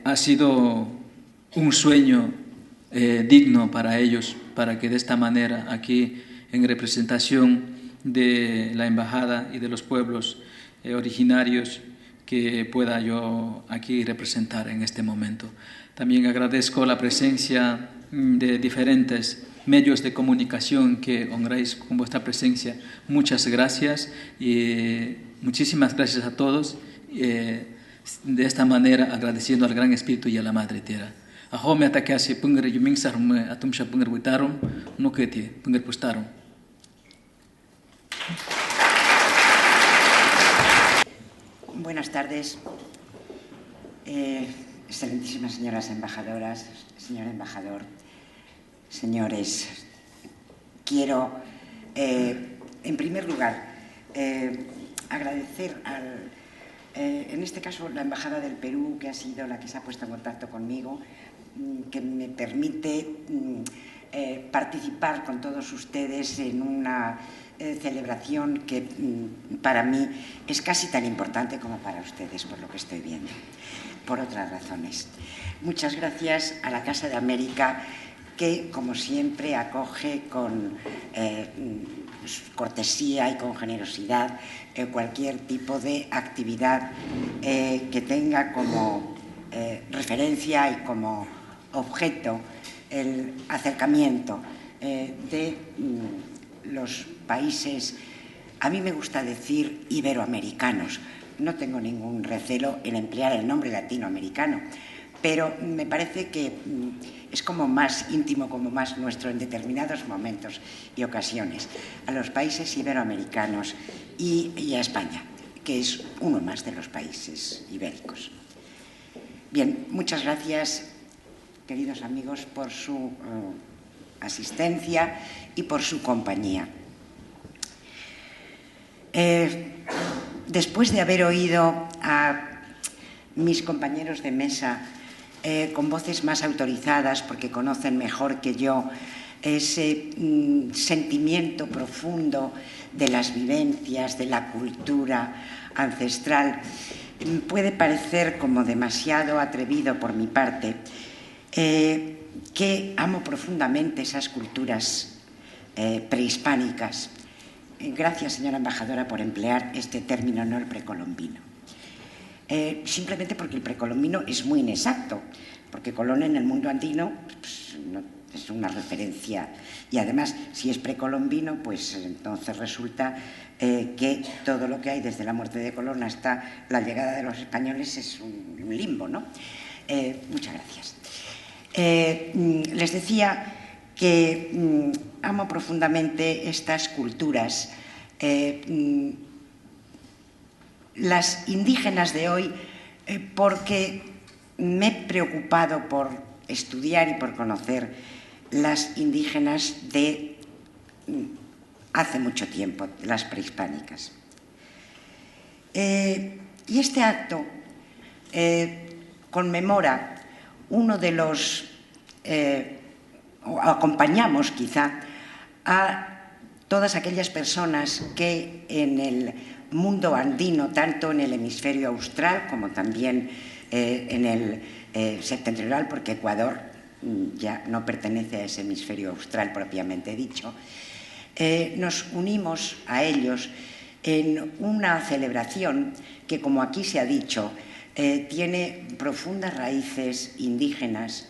ha sido un sueño digno para ellos, para que de esta manera aquí en representación de la embajada y de los pueblos originarios que pueda yo aquí representar en este momento. También agradezco la presencia de diferentes medios de comunicación que honráis con vuestra presencia. Muchas gracias y muchísimas gracias a todos. De esta manera agradeciendo al Gran Espíritu y a la Madre Tierra. Ahome ataque así pungre yumingsar atumsha pungre buitarum no keti pungre pustarum.
Buenas tardes, excelentísimas señoras embajadoras, señor embajador, señores. Quiero, en primer lugar, agradecer en este caso la Embajada del Perú, que ha sido la que se ha puesto en contacto conmigo, que me permite participar con todos ustedes en una celebración que para mí es casi tan importante como para ustedes, por lo que estoy viendo, por otras razones. Muchas gracias a la Casa de América, que como siempre acoge con cortesía y con generosidad cualquier tipo de actividad que tenga como referencia y como objeto el acercamiento de los países, a mí me gusta decir iberoamericanos. No tengo ningún recelo en emplear el nombre latinoamericano, pero me parece que es como más íntimo, como más nuestro en determinados momentos y ocasiones, a los países iberoamericanos y a España, que es uno más de los países ibéricos. Bien, muchas gracias, queridos amigos, por su asistencia y por su compañía. Después de haber oído a mis compañeros de mesa con voces más autorizadas, porque conocen mejor que yo ese sentimiento profundo de las vivencias, de la cultura ancestral, puede parecer como demasiado atrevido por mi parte, que amo profundamente esas culturas prehispánicas. Gracias, señora embajadora, por emplear este término, no el precolombino. Simplemente porque el precolombino es muy inexacto, porque Colón en el mundo andino pues, no, es una referencia, y además si es precolombino, pues entonces resulta que todo lo que hay desde la muerte de Colón hasta la llegada de los españoles es un limbo, ¿no? Muchas gracias. Les decía que amo profundamente estas culturas. Las indígenas de hoy, porque me he preocupado por estudiar y por conocer las indígenas de hace mucho tiempo, las prehispánicas. Y este acto conmemora uno de los, o acompañamos quizá a todas aquellas personas que en el mundo andino, tanto en el hemisferio austral como también en el septentrional, porque Ecuador ya no pertenece a ese hemisferio austral propiamente dicho, nos unimos a ellos en una celebración que, como aquí se ha dicho, tiene profundas raíces indígenas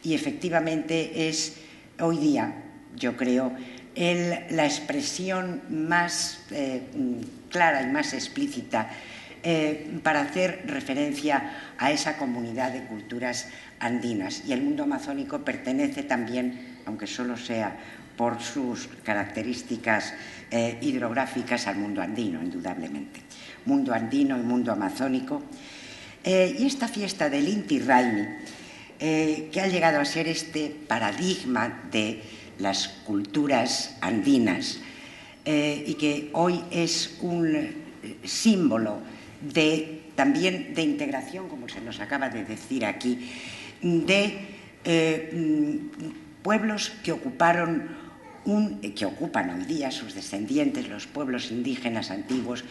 y efectivamente es hoy día, yo creo, la expresión más clara y más explícita para hacer referencia a esa comunidad de culturas andinas. Y el mundo amazónico pertenece también, aunque solo sea por sus características hidrográficas, al mundo andino, indudablemente. Mundo andino y mundo amazónico. Y esta fiesta del Inti Raymi, que ha llegado a ser este paradigma de las culturas andinas y que hoy es un símbolo también de integración, como se nos acaba de decir aquí, de pueblos que ocuparon que ocupan hoy día sus descendientes, los pueblos indígenas antiguos,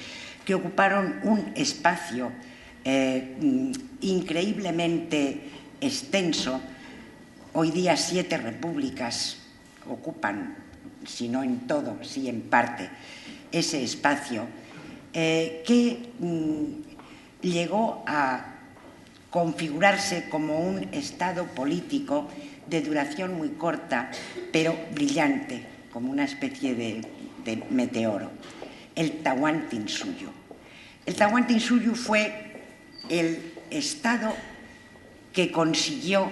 que ocuparon un espacio increíblemente extenso. Hoy día 7 repúblicas ocupan, si no en todo, sí en parte, ese espacio que llegó a configurarse como un estado político de duración muy corta, pero brillante, como una especie de meteoro, el Tahuantinsuyo. El Tahuantinsuyo fue el estado que consiguió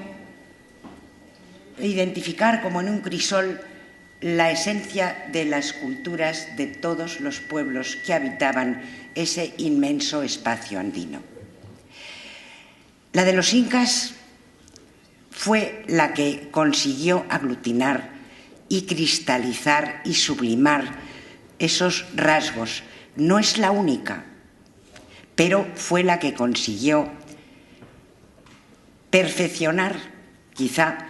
identificar como en un crisol la esencia de las culturas de todos los pueblos que habitaban ese inmenso espacio andino. La de los incas fue la que consiguió aglutinar y cristalizar y sublimar esos rasgos. No es la única, pero fue la que consiguió perfeccionar, quizá,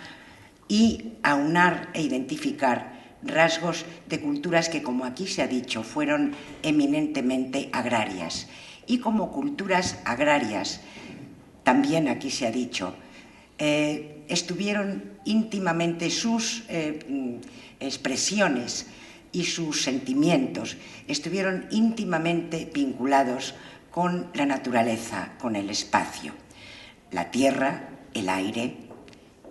y aunar e identificar rasgos de culturas que, como aquí se ha dicho, fueron eminentemente agrarias. Y como culturas agrarias, también aquí se ha dicho, estuvieron íntimamente sus expresiones y sus sentimientos, estuvieron íntimamente vinculados con la naturaleza, con el espacio, la tierra, el aire,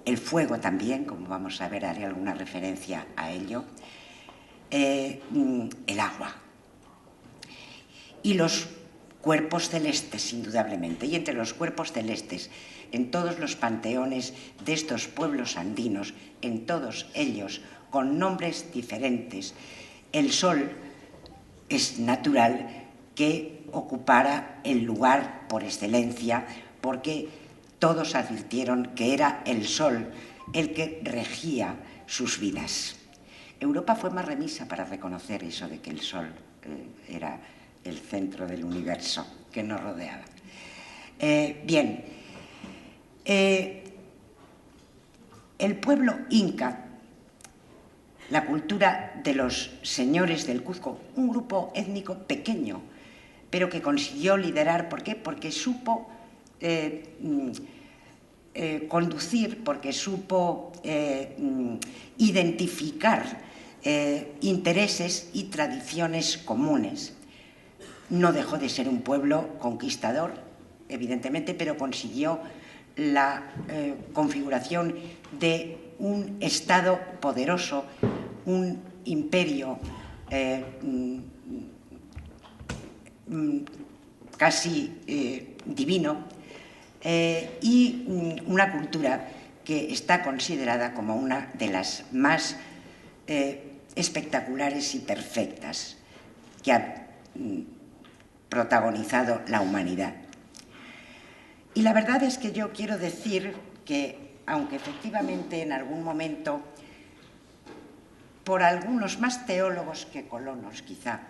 el fuego también, como vamos a ver, haré alguna referencia a ello, el agua y los cuerpos celestes, indudablemente. Y entre los cuerpos celestes, en todos los panteones de estos pueblos andinos, en todos ellos con nombres diferentes, el sol es natural que ocupara el lugar por excelencia, porque todos advirtieron que era el sol el que regía sus vidas. Europa fue más remisa para reconocer eso de que el sol era el centro del universo que nos rodeaba. Bien, el pueblo inca, la cultura de los señores del Cuzco, un grupo étnico pequeño, pero que consiguió liderar. ¿Por qué? Porque supo conducir, porque supo identificar intereses y tradiciones comunes. No dejó de ser un pueblo conquistador, evidentemente, pero consiguió la configuración de un Estado poderoso, un imperio casi divino, y una cultura que está considerada como una de las más espectaculares y perfectas que ha protagonizado la humanidad. Y la verdad es que yo quiero decir que, aunque efectivamente en algún momento por algunos más teólogos que colonos quizá,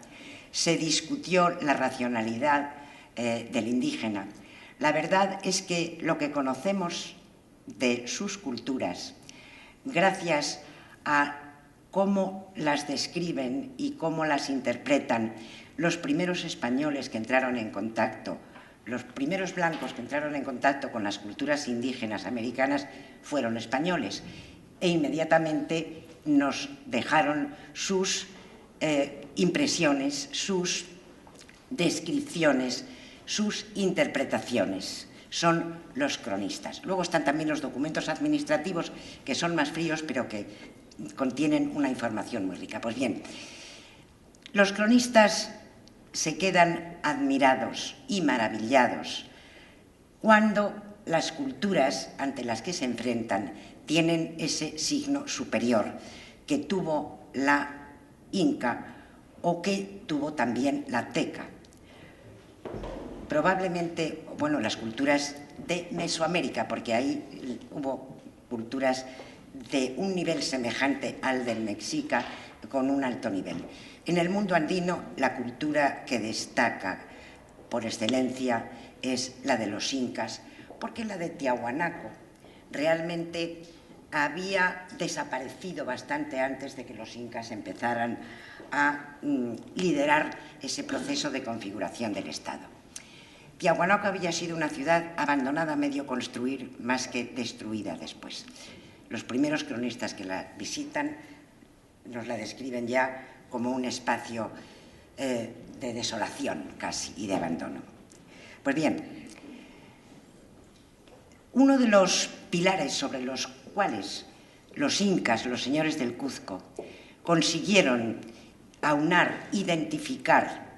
se discutió la racionalidad del indígena. La verdad es que lo que conocemos de sus culturas, gracias a cómo las describen y cómo las interpretan los primeros españoles que entraron en contacto, los primeros blancos que entraron en contacto con las culturas indígenas americanas fueron españoles e inmediatamente nos dejaron sus impresiones, sus descripciones, sus interpretaciones. Son los cronistas. Luego están también los documentos administrativos, que son más fríos, pero que contienen una información muy rica. Pues bien, los cronistas se quedan admirados y maravillados cuando las culturas ante las que se enfrentan tienen ese signo superior que tuvo la Inca o que tuvo también la Teca. Probablemente, bueno, las culturas de Mesoamérica, porque ahí hubo culturas de un nivel semejante al del Mexica, con un alto nivel. En el mundo andino, la cultura que destaca por excelencia es la de los incas, porque la de Tiahuanaco realmente había desaparecido bastante antes de que los incas empezaran a liderar ese proceso de configuración del Estado. Tiahuanaco había sido una ciudad abandonada a medio construir, más que destruida después. Los primeros cronistas que la visitan nos la describen ya como un espacio de desolación casi y de abandono. Pues bien, uno de los pilares sobre los cuales los incas, los señores del Cuzco, consiguieron aunar, identificar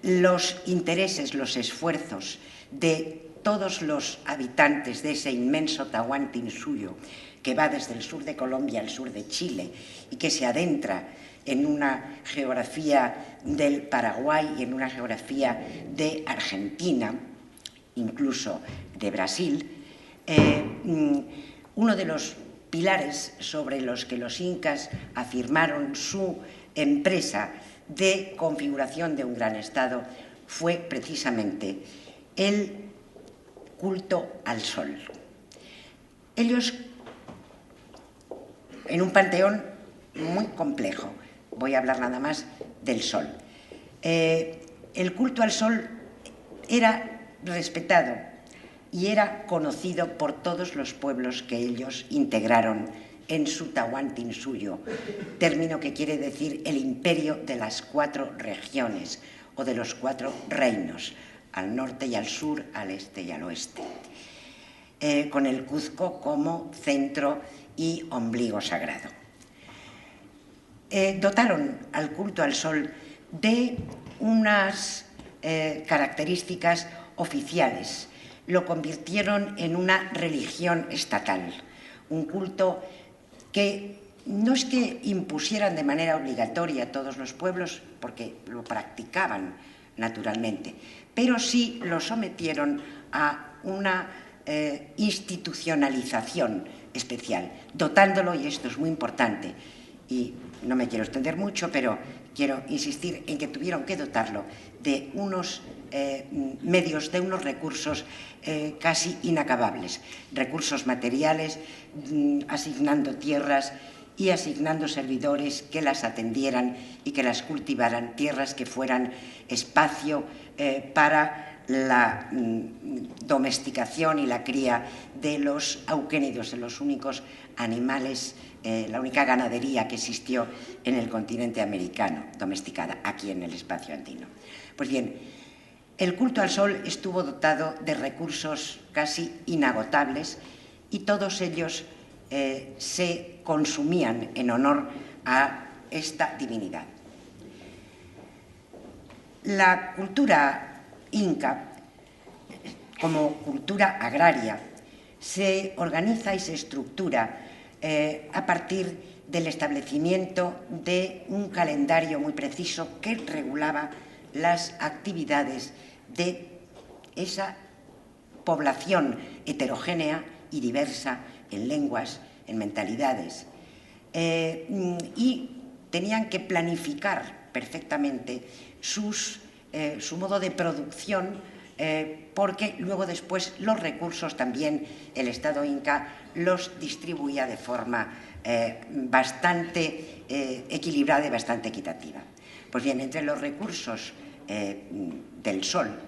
los intereses, los esfuerzos de todos los habitantes de ese inmenso Tahuantinsuyo que va desde el sur de Colombia al sur de Chile y que se adentra en una geografía del Paraguay y en una geografía de Argentina, incluso de Brasil. Uno de los pilares sobre los que los incas afirmaron su empresa de configuración de un gran Estado fue precisamente el culto al sol. Ellos, en un panteón muy complejo, voy a hablar nada más del sol. El culto al sol era respetado y era conocido por todos los pueblos que ellos integraron en su Tahuantinsuyo, término que quiere decir el imperio de las 4 regiones o de los 4 reinos, al norte y al sur, al este y al oeste, con el Cuzco como centro y ombligo sagrado. Dotaron al culto al sol de unas características oficiales, lo convirtieron en una religión estatal, un culto que no es que impusieran de manera obligatoria a todos los pueblos, porque lo practicaban naturalmente, pero sí lo sometieron a una institucionalización especial, dotándolo, y esto es muy importante, y no me quiero extender mucho, pero quiero insistir en que tuvieron que dotarlo de unos medios, de unos recursos casi inacabables, recursos materiales, asignando tierras y asignando servidores que las atendieran y que las cultivaran, tierras que fueran espacio para la domesticación y la cría de los auquénidos, de los únicos animales, la única ganadería que existió en el continente americano, domesticada, aquí en el espacio andino. Pues bien, el culto al sol estuvo dotado de recursos casi inagotables y todos ellos se consumían en honor a esta divinidad. La cultura inca, como cultura agraria, se organiza y se estructura a partir del establecimiento de un calendario muy preciso que regulaba las actividades de esa población heterogénea y diversa en lenguas, en mentalidades, y tenían que planificar perfectamente su modo de producción, porque luego después los recursos también el Estado inca los distribuía de forma bastante equilibrada y bastante equitativa. Pues bien, entre los recursos del sol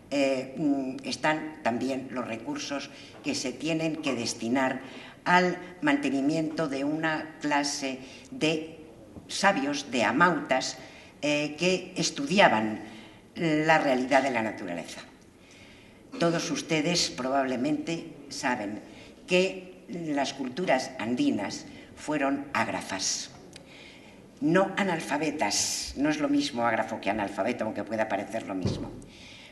están también los recursos que se tienen que destinar al mantenimiento de una clase de sabios, de amautas, que estudiaban la realidad de la naturaleza. Todos ustedes probablemente saben que las culturas andinas fueron ágrafas, no analfabetas. No es lo mismo ágrafo que analfabeto, aunque pueda parecer lo mismo.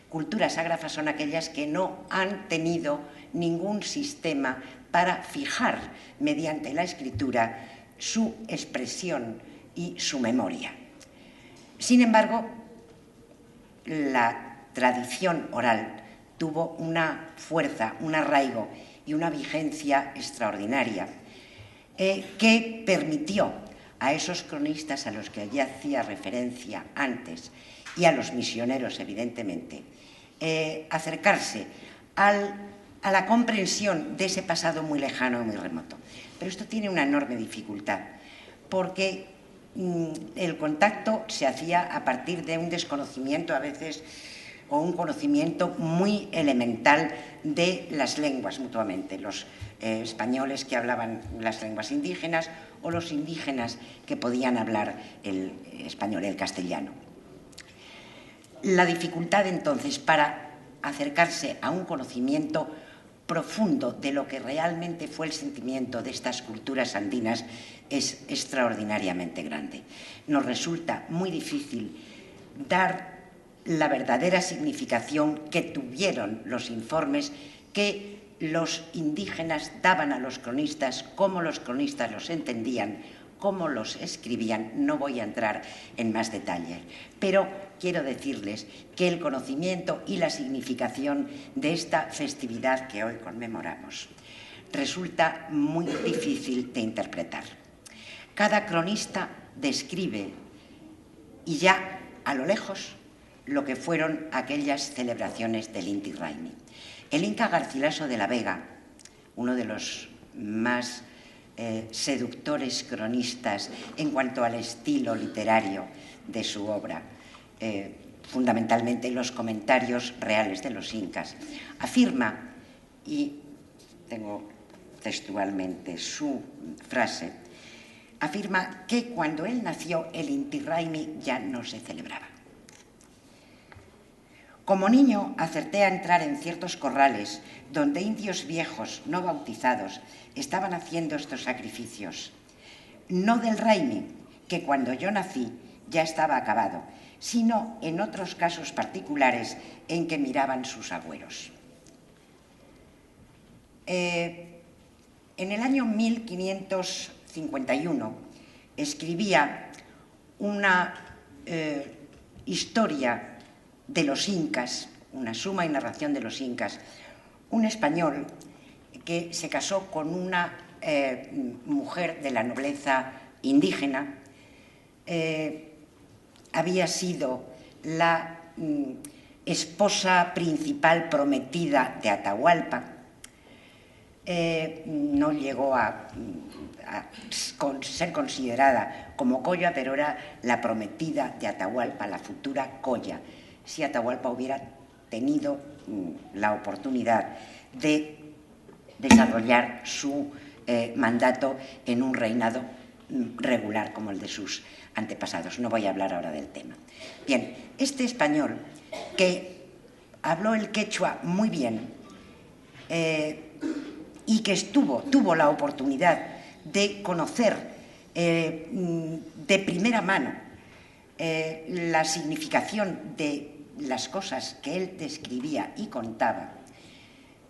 Culturas ágrafas son aquellas que no han tenido ningún sistema para fijar mediante la escritura su expresión y su memoria. Sin embargo, la tradición oral tuvo una fuerza, un arraigo y una vigencia extraordinaria que permitió a esos cronistas a los que ya hacía referencia antes y a los misioneros, evidentemente, acercarse a la comprensión de ese pasado muy lejano y muy remoto. Pero esto tiene una enorme dificultad, porque el contacto se hacía a partir de un desconocimiento a veces, o un conocimiento muy elemental de las lenguas mutuamente, los españoles que hablaban las lenguas indígenas o los indígenas que podían hablar el español, el castellano. La dificultad entonces para acercarse a un conocimiento profundo de lo que realmente fue el sentimiento de estas culturas andinas es extraordinariamente grande. Nos resulta muy difícil dar la verdadera significación que tuvieron los informes que los indígenas daban a los cronistas, cómo los cronistas los entendían, cómo los escribían. No voy a entrar en más detalles, pero quiero decirles que el conocimiento y la significación de esta festividad que hoy conmemoramos resulta muy difícil de interpretar. Cada cronista describe, y ya a lo lejos, lo que fueron aquellas celebraciones del Inti Raymi. El Inca Garcilaso de la Vega, uno de los más seductores cronistas en cuanto al estilo literario de su obra, fundamentalmente los comentarios reales de los incas, afirma, y tengo textualmente su frase, afirma que cuando él nació el Inti Raymi ya no se celebraba. Como niño acerté a entrar en ciertos corrales donde indios viejos no bautizados estaban haciendo estos sacrificios. No del Raymi, que cuando yo nací ya estaba acabado, sino en otros casos particulares en que miraban sus agüeros. En el año 1551 escribía una historia de los incas, una suma y narración de los incas, un español que se casó con una mujer de la nobleza indígena, había sido la esposa principal prometida de Atahualpa, no llegó a ser considerada como Colla, pero era la prometida de Atahualpa, la futura Colla, si Atahualpa hubiera tenido la oportunidad de desarrollar su mandato en un reinado regular como el de sus antepasados. No voy a hablar ahora del tema. Bien, este español que habló el quechua muy bien y que tuvo la oportunidad de conocer de primera mano la significación de las cosas que él describía y contaba,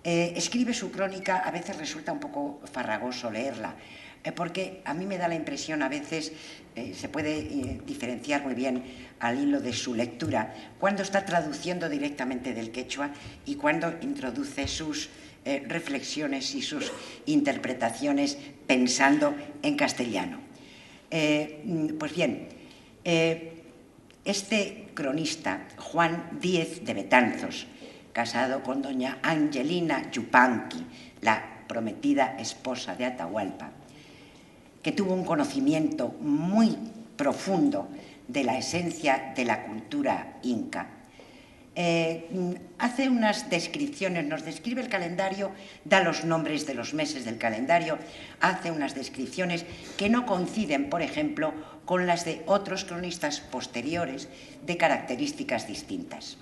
escribe su crónica. A veces resulta un poco farragoso leerla, porque a mí me da la impresión, a veces se puede diferenciar muy bien al hilo de su lectura, cuando está traduciendo directamente del quechua y cuando introduce sus reflexiones y sus interpretaciones pensando en castellano. Pues bien, este cronista, Juan Díez de Betanzos, casado con doña Angelina Yupanqui, la prometida esposa de Atahualpa, que tuvo un conocimiento muy profundo de la esencia de la cultura inca, hace unas descripciones, nos describe el calendario, da los nombres de los meses del calendario, hace unas descripciones que no coinciden, por ejemplo, con las de otros cronistas posteriores de características distintas.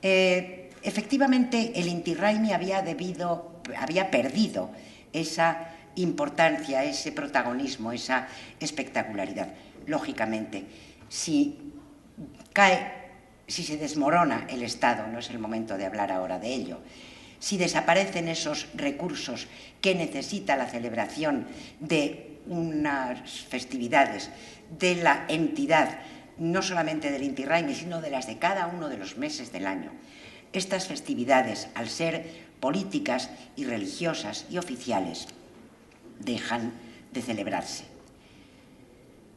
Efectivamente, el Inti Raymi había perdido esa importancia, ese protagonismo, esa espectacularidad. Lógicamente, si se desmorona el Estado, no es el momento de hablar ahora de ello, si desaparecen esos recursos que necesita la celebración de unas festividades de la entidad, no solamente del Inti Raymi, sino de las de cada uno de los meses del año, estas festividades, al ser políticas y religiosas y oficiales, dejan de celebrarse.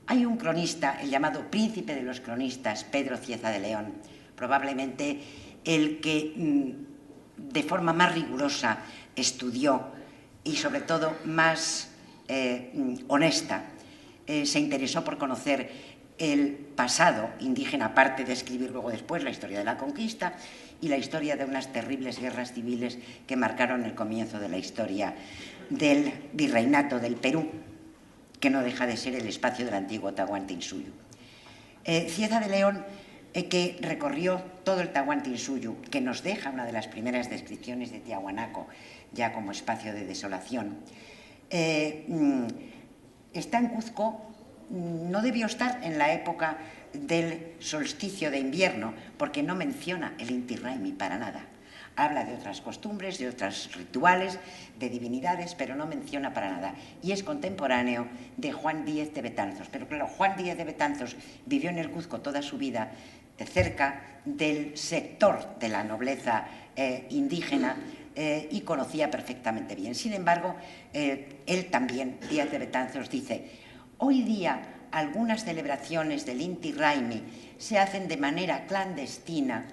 Hay un cronista, el llamado príncipe de los cronistas, Pedro Cieza de León, probablemente el que de forma más rigurosa estudió y sobre todo más honesta, se interesó por conocer el pasado indígena, aparte de escribir luego después la historia de la conquista y la historia de unas terribles guerras civiles que marcaron el comienzo de la historia del virreinato del Perú, que no deja de ser el espacio del antiguo Tahuantinsuyo. Cieza de León, que recorrió todo el Tahuantinsuyo, que nos deja una de las primeras descripciones de Tiahuanaco, ya como espacio de desolación, está en Cuzco. No debió estar en la época del solsticio de invierno, porque no menciona el Inti Raymi para nada. Habla de otras costumbres, de otros rituales, de divinidades, pero no menciona para nada. Y es contemporáneo de Juan Díez de Betanzos. Pero claro, Juan Díez de Betanzos vivió en el Cuzco toda su vida, cerca del sector de la nobleza indígena, y conocía perfectamente bien. Sin embargo, él también, Díez de Betanzos, dice: hoy día algunas celebraciones del Inti Raymi se hacen de manera clandestina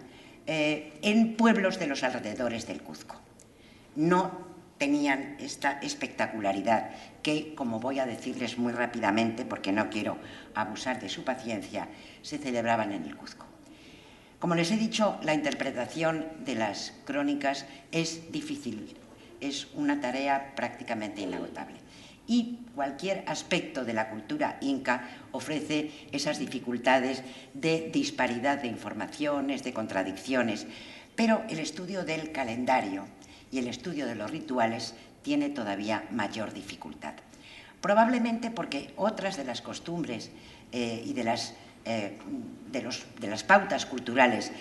en pueblos de los alrededores del Cuzco. No tenían esta espectacularidad que, como voy a decirles muy rápidamente, porque no quiero abusar de su paciencia, se celebraban en el Cuzco. Como les he dicho, la interpretación de las crónicas es difícil, es una tarea prácticamente inagotable. Y cualquier aspecto de la cultura inca ofrece esas dificultades de disparidad de informaciones, de contradicciones, pero el estudio del calendario y el estudio de los rituales tiene todavía mayor dificultad. Probablemente porque otras de las costumbres y de las pautas culturales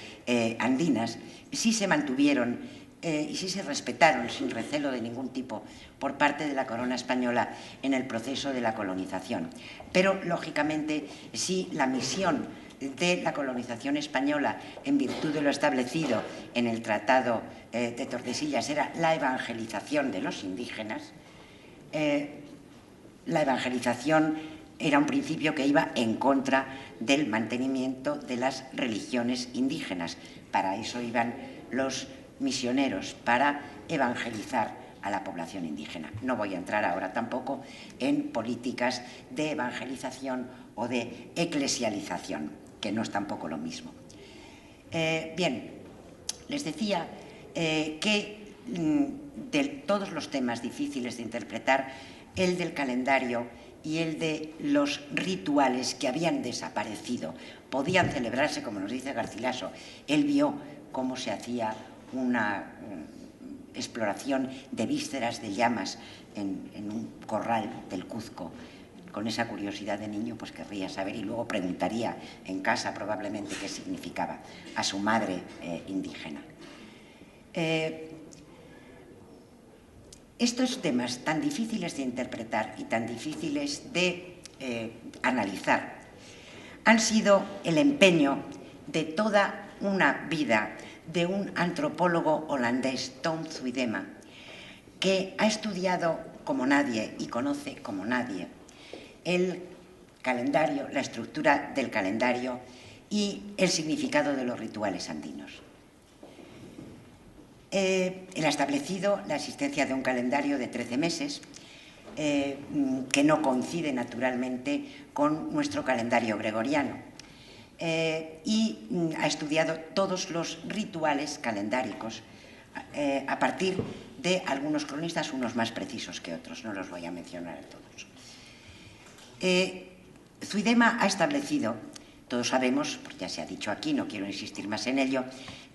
andinas sí se mantuvieron y sí se respetaron sin recelo de ningún tipo por parte de la corona española en el proceso de la colonización. Pero, lógicamente, sí la misión de la colonización española, en virtud de lo establecido en el Tratado de Tordesillas, era la evangelización de los indígenas. La evangelización era un principio que iba en contra del mantenimiento de las religiones indígenas. Para eso iban los misioneros, para evangelizar a la población indígena. No voy a entrar ahora tampoco en políticas de evangelización o de eclesialización, que no es tampoco lo mismo. Bien, les decía que de todos los temas difíciles de interpretar, el del calendario y el de los rituales que habían desaparecido podían celebrarse, como nos dice Garcilaso. Él vio cómo se hacía una exploración de vísceras de llamas en un corral del Cuzco. Con esa curiosidad de niño, pues querría saber, y luego preguntaría en casa probablemente qué significaba a su madre indígena. Estos temas tan difíciles de interpretar y tan difíciles de analizar han sido el empeño de toda una vida de un antropólogo holandés, Tom Zuidema, que ha estudiado como nadie y conoce como nadie el calendario, la estructura del calendario y el significado de los rituales andinos. Él ha establecido la existencia de un calendario de 13 meses que no coincide naturalmente con nuestro calendario gregoriano y ha estudiado todos los rituales calendáricos a partir de algunos cronistas, unos más precisos que otros, no los voy a mencionar a todos. Zuidema ha establecido, todos sabemos, porque ya se ha dicho aquí, no quiero insistir más en ello,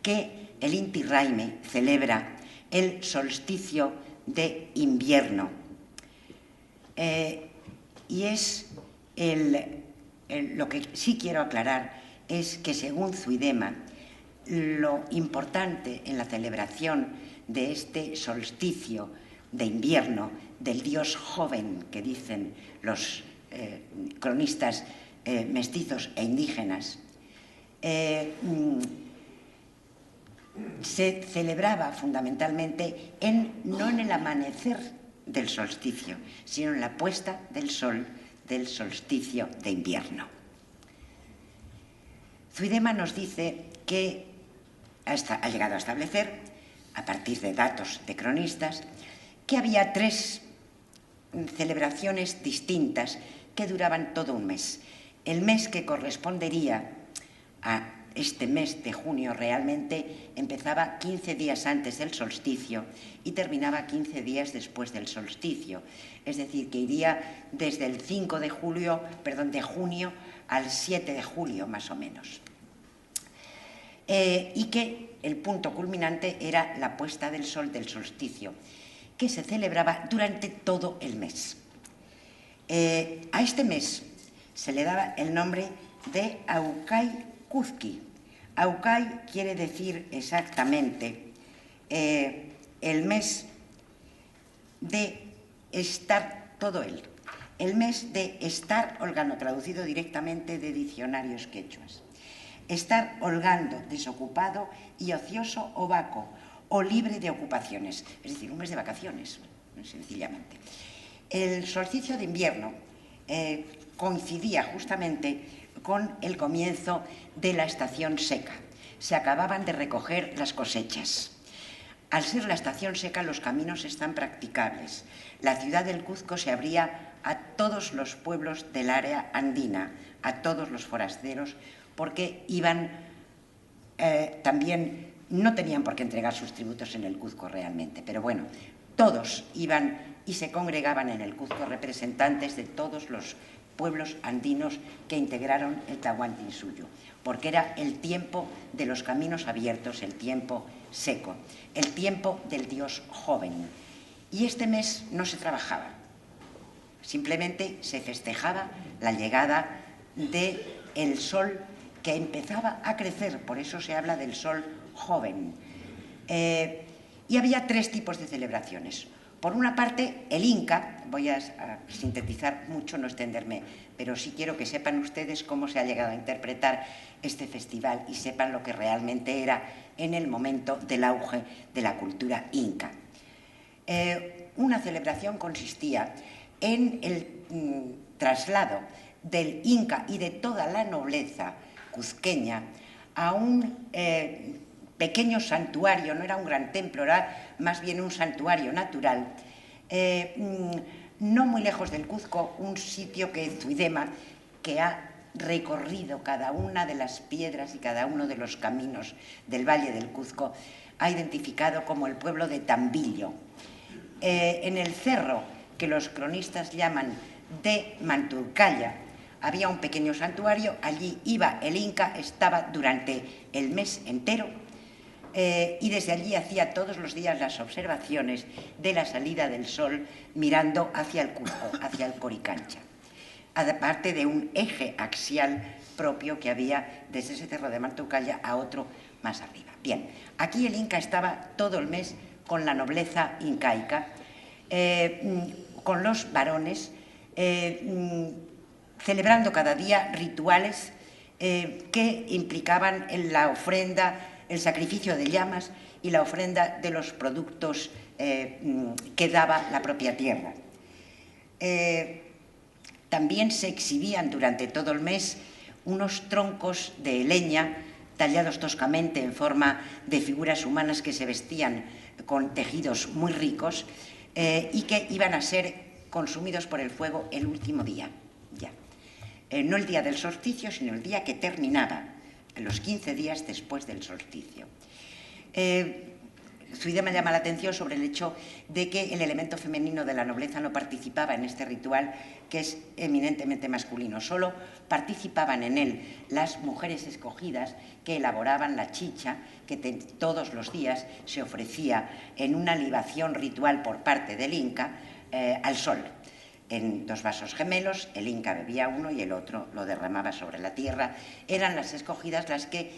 que el Inti Raymi celebra el solsticio de invierno. Y es lo que sí quiero aclarar es que, según Zuidema, lo importante en la celebración de este solsticio de invierno del dios joven que dicen los cronistas mestizos e indígenas, se celebraba fundamentalmente no en el amanecer del solsticio, sino en la puesta del sol del solsticio de invierno. Zuidema nos dice que ha llegado a establecer, a partir de datos de cronistas, que había 3 celebraciones distintas que duraban todo un mes. El mes que correspondería a este mes de junio realmente empezaba 15 días antes del solsticio y terminaba 15 días después del solsticio. Es decir, que iría desde el 5 de junio al 7 de julio, más o menos. Y que el punto culminante era la puesta del sol del solsticio, que se celebraba durante todo el mes. A este mes se le daba el nombre de Aukai Kuzki. Aukai quiere decir exactamente el mes de estar, todo él, el mes de estar holgando, traducido directamente de diccionarios quechuas. Estar holgando, desocupado y ocioso o vaco, o libre de ocupaciones, es decir, un mes de vacaciones, sencillamente. El solsticio de invierno coincidía justamente con el comienzo de la estación seca. Se acababan de recoger las cosechas. Al ser la estación seca, los caminos están practicables. La ciudad del Cuzco se abría a todos los pueblos del área andina, a todos los forasteros, porque iban también, no tenían por qué entregar sus tributos en el Cuzco realmente, pero bueno, todos iban y se congregaban en el Cuzco representantes de todos los pueblos andinos que integraron el Tahuantinsuyo, porque era el tiempo de los caminos abiertos, el tiempo seco, el tiempo del dios joven. Y este mes no se trabajaba, simplemente se festejaba la llegada del sol que empezaba a crecer, por eso se habla del sol joven. Y había 3 tipos de celebraciones. Por una parte, el Inca, voy a sintetizar mucho, no extenderme, pero sí quiero que sepan ustedes cómo se ha llegado a interpretar este festival y sepan lo que realmente era en el momento del auge de la cultura inca. Una celebración consistía en el traslado del Inca y de toda la nobleza cuzqueña a un pequeño santuario, no era un gran templo, era más bien un santuario natural, no muy lejos del Cuzco, un sitio que Zuidema, que ha recorrido cada una de las piedras y cada uno de los caminos del Valle del Cuzco, ha identificado como el pueblo de Tambillo. En el cerro que los cronistas llaman de Manturcaya había un pequeño santuario, allí iba el Inca, estaba durante el mes entero y desde allí hacía todos los días las observaciones de la salida del sol mirando hacia el Cuzco, hacia el Coricancha, aparte de un eje axial propio que había desde ese cerro de Manturcaya a otro más arriba. Bien, aquí el Inca estaba todo el mes con la nobleza incaica, con los varones, celebrando cada día rituales que implicaban en la ofrenda, el sacrificio de llamas y la ofrenda de los productos que daba la propia tierra. también se exhibían durante todo el mes unos troncos de leña tallados toscamente en forma de figuras humanas que se vestían con tejidos muy ricos y que iban a ser consumidos por el fuego el último día, ya. No el día del solsticio, sino el día que terminaba, los 15 días después del solsticio. Zuidema llama la atención sobre el hecho de que el elemento femenino de la nobleza no participaba en este ritual, que es eminentemente masculino. Solo participaban en él las mujeres escogidas que elaboraban la chicha que todos los días se ofrecía en una libación ritual por parte del Inca al sol. En 2 vasos gemelos, el Inca bebía uno y el otro lo derramaba sobre la tierra. Eran las escogidas las que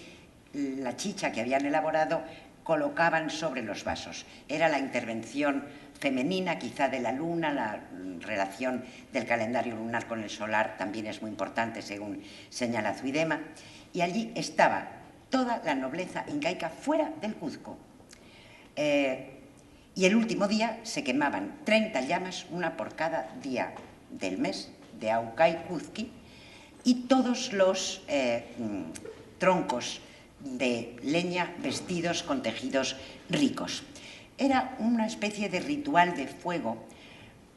la chicha que habían elaborado colocaban sobre los vasos. Era la intervención femenina, quizá de la luna, la relación del calendario lunar con el solar también es muy importante, según señala Zuidema. Y allí estaba toda la nobleza incaica fuera del Cuzco. Y el último día se quemaban 30 llamas, una por cada día del mes de Aucay Cuzqui, y todos los troncos de leña vestidos con tejidos ricos. Era una especie de ritual de fuego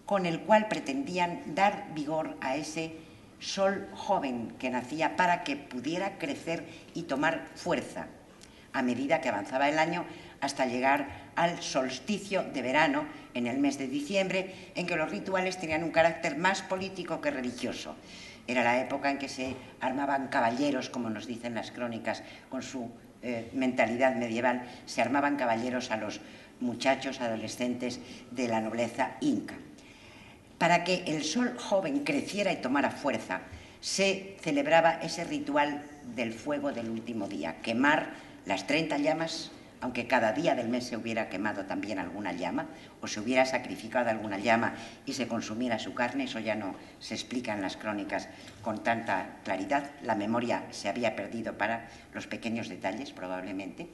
con el cual pretendían dar vigor a ese sol joven que nacía para que pudiera crecer y tomar fuerza a medida que avanzaba el año hasta llegar al solsticio de verano en el mes de diciembre, en que los rituales tenían un carácter más político que religioso. Era la época en que se armaban caballeros, como nos dicen las crónicas, con su mentalidad medieval, se armaban caballeros a los muchachos adolescentes de la nobleza inca. Para que el sol joven creciera y tomara fuerza, se celebraba ese ritual del fuego del último día, quemar las 30 llamas, aunque cada día del mes se hubiera quemado también alguna llama, o se hubiera sacrificado alguna llama y se consumiera su carne, eso ya no se explica en las crónicas con tanta claridad. La memoria se había perdido para los pequeños detalles, probablemente.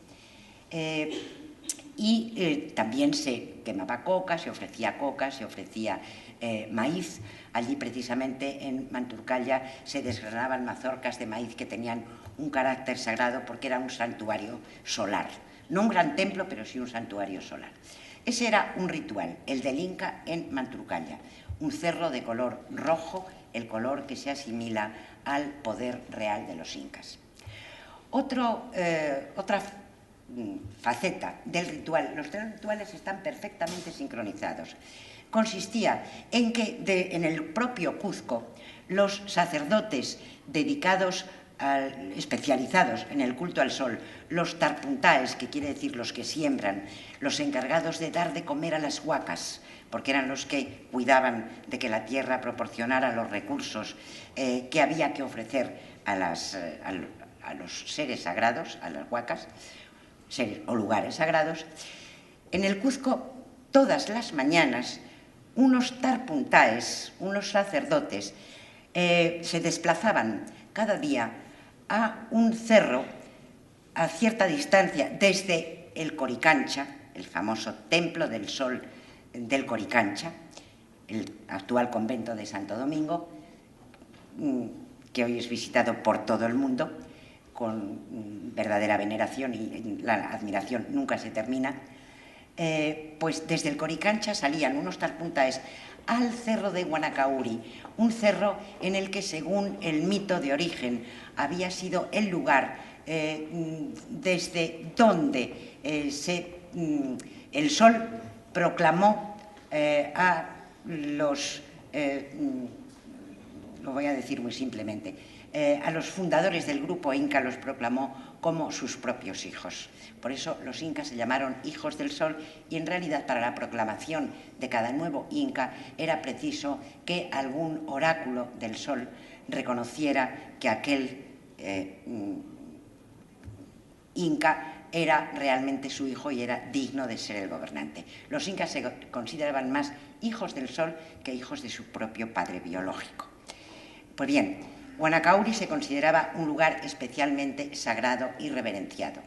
También se quemaba coca, se ofrecía maíz. Allí, precisamente, en Manturcalla, se desgranaban mazorcas de maíz que tenían un carácter sagrado porque era un santuario solar. No un gran templo, pero sí un santuario solar. Ese era un ritual, el del Inca en Manturcalla, un cerro de color rojo, el color que se asimila al poder real de los incas. Otra faceta del ritual, los 3 rituales están perfectamente sincronizados. Consistía en que en el propio Cuzco los sacerdotes dedicados especializados en el culto al sol, los tarpuntaes, que quiere decir los que siembran, los encargados de dar de comer a las huacas, porque eran los que cuidaban de que la tierra proporcionara los recursos que había que ofrecer a los seres sagrados, a las huacas, seres o lugares sagrados. En el Cuzco, todas las mañanas, unos tarpuntaes, unos sacerdotes, se desplazaban cada día a un cerro a cierta distancia desde el Coricancha, el famoso Templo del Sol del Coricancha, el actual convento de Santo Domingo, que hoy es visitado por todo el mundo con verdadera veneración y la admiración nunca se termina. Pues desde el Coricancha salían unos tarpuntaes al cerro de Guanacauri, un cerro en el que, según el mito de origen, había sido el lugar desde donde el sol proclamó a los, lo voy a decir muy simplemente, a los fundadores del grupo inca los proclamó como sus propios hijos. Por eso los incas se llamaron hijos del sol y en realidad para la proclamación de cada nuevo inca era preciso que algún oráculo del sol reconociera que aquel inca era realmente su hijo y era digno de ser el gobernante. Los incas se consideraban más hijos del sol que hijos de su propio padre biológico. Pues bien, Guanacauri se consideraba un lugar especialmente sagrado y reverenciado.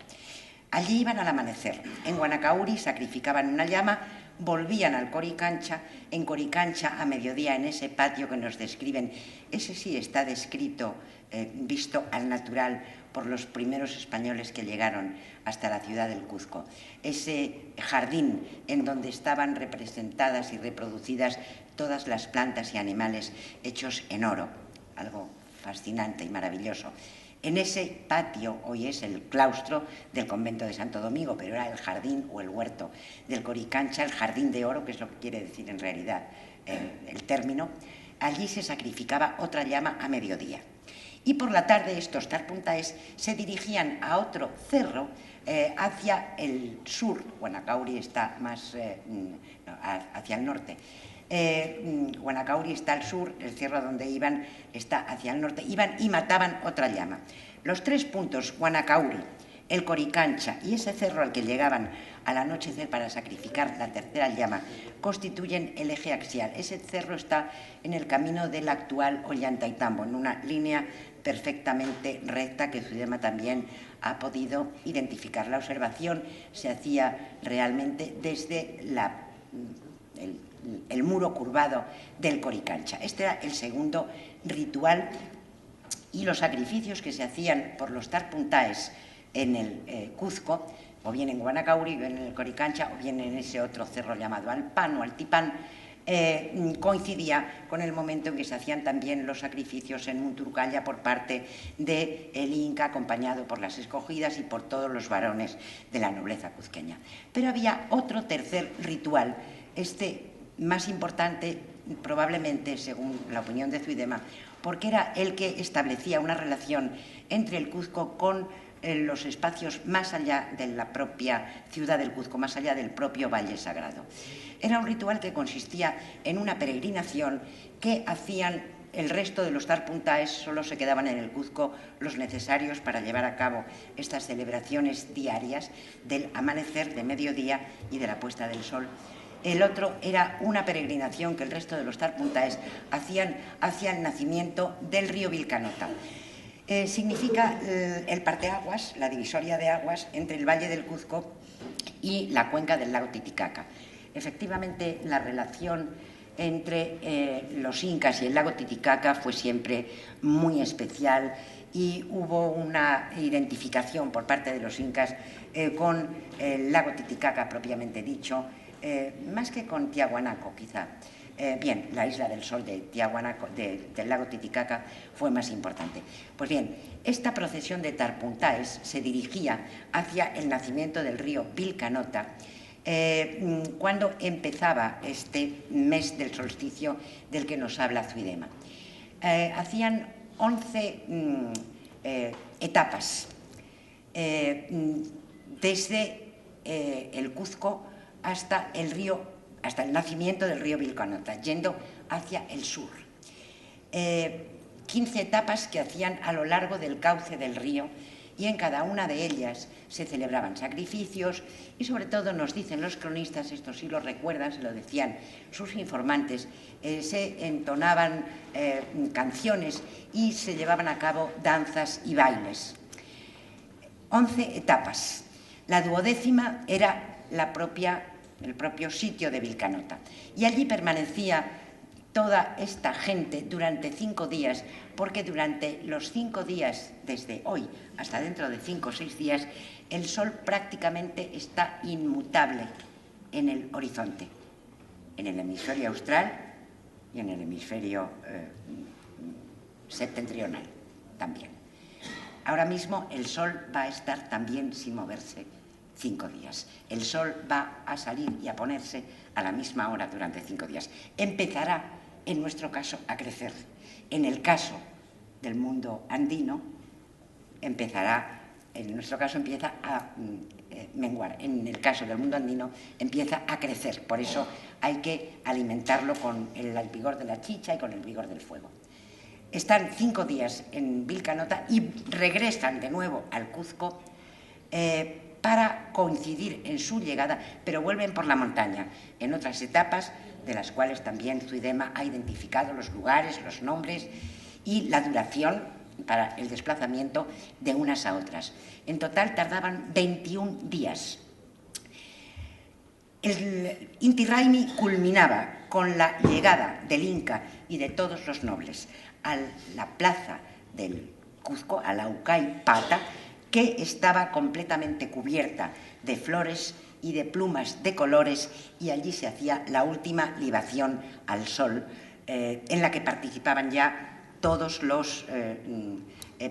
Allí iban al amanecer. En Guanacauri sacrificaban una llama volvían al Coricancha. En Coricancha, a mediodía, en ese patio que nos describen, ese sí está descrito, visto al natural, por los primeros españoles que llegaron hasta la ciudad del Cuzco. Ese jardín en donde estaban representadas y reproducidas todas las plantas y animales hechos en oro, algo fascinante y maravilloso. En ese patio, hoy es el claustro del convento de Santo Domingo, pero era el jardín o el huerto del Coricancha, el jardín de oro, que es lo que quiere decir en realidad el término. Allí se sacrificaba otra llama a mediodía. Y por la tarde estos tarpuntaes se dirigían a otro cerro hacia el sur. Huanacauri está más hacia el norte. Huanacauri está al sur, el cerro donde iban está hacia el norte. Iban y mataban otra llama. Los 3 puntos, Huanacauri, el Coricancha y ese cerro al que llegaban al anochecer para sacrificar la tercera llama, constituyen el eje axial. Ese cerro está en el camino del actual Ollantaytambo, en una línea perfectamente recta que Zuidema también ha podido identificar. La observación se hacía realmente desde el muro curvado del Coricancha. Este era el segundo ritual, y los sacrificios que se hacían por los tarpuntaes en el Cuzco, o bien en Huanacauri, o bien en el Coricancha, o bien en ese otro cerro llamado Alpan o Altipán, coincidía con el momento en que se hacían también los sacrificios en Munturcalla por parte del Inca, acompañado por las escogidas y por todos los varones de la nobleza cuzqueña. Pero había otro tercer ritual, este más importante probablemente, según la opinión de Zuidema, porque era el que establecía una relación entre el Cuzco con los espacios más allá de la propia ciudad del Cuzco, más allá del propio Valle Sagrado. Era un ritual que consistía en una peregrinación que hacían el resto de los tarpuntaes. Solo se quedaban en el Cuzco los necesarios para llevar a cabo estas celebraciones diarias del amanecer, de mediodía y de la puesta del sol. El otro era una peregrinación que el resto de los tarpuntaes hacían hacia el nacimiento del río Vilcanota. Significa el parteaguas, la divisoria de aguas entre el Valle del Cuzco y la cuenca del lago Titicaca. Efectivamente, la relación entre los incas y el lago Titicaca fue siempre muy especial, y hubo una identificación por parte de los incas con el lago Titicaca propiamente dicho, más que con Tiahuanaco quizá. Bien, la isla del Sol de Tiahuanaco, del lago Titicaca, fue más importante. Pues bien, esta procesión de tarpuntaes se dirigía hacia el nacimiento del río Vilcanota cuando empezaba este mes del solsticio del que nos habla Zuidema. Hacían 11 etapas desde el Cuzco hasta el nacimiento del río Vilcanota, yendo hacia el sur. 15 etapas que hacían a lo largo del cauce del río, y en cada una de ellas se celebraban sacrificios, y sobre todo nos dicen los cronistas, esto sí lo recuerdan, se lo decían sus informantes, se entonaban canciones y se llevaban a cabo danzas y bailes. 11 etapas. La 12ª era el propio sitio de Vilcanota, y allí permanecía toda esta gente durante 5 días, porque durante los 5 días, desde hoy hasta dentro de 5 o 6 días, el sol prácticamente está inmutable en el horizonte, en el hemisferio austral y en el hemisferio septentrional también. Ahora mismo el sol va a estar también sin moverse 5 días. El sol va a salir y a ponerse a la misma hora durante 5 días. Empezará, en nuestro caso, a crecer. En el caso del mundo andino, en nuestro caso empieza a menguar. En el caso del mundo andino empieza a crecer. Por eso hay que alimentarlo con el vigor de la chicha y con el vigor del fuego. Están 5 días en Vilcanota y regresan de nuevo al Cuzco para coincidir en su llegada, pero vuelven por la montaña en otras etapas, de las cuales también Zuidema ha identificado los lugares, los nombres y la duración para el desplazamiento de unas a otras. En total tardaban 21 días. El Inti Raymi culminaba con la llegada del Inca y de todos los nobles a la plaza del Cuzco, a la Huacay Pata, que estaba completamente cubierta de flores y de plumas de colores, y allí se hacía la última libación al sol, en la que participaban ya todos los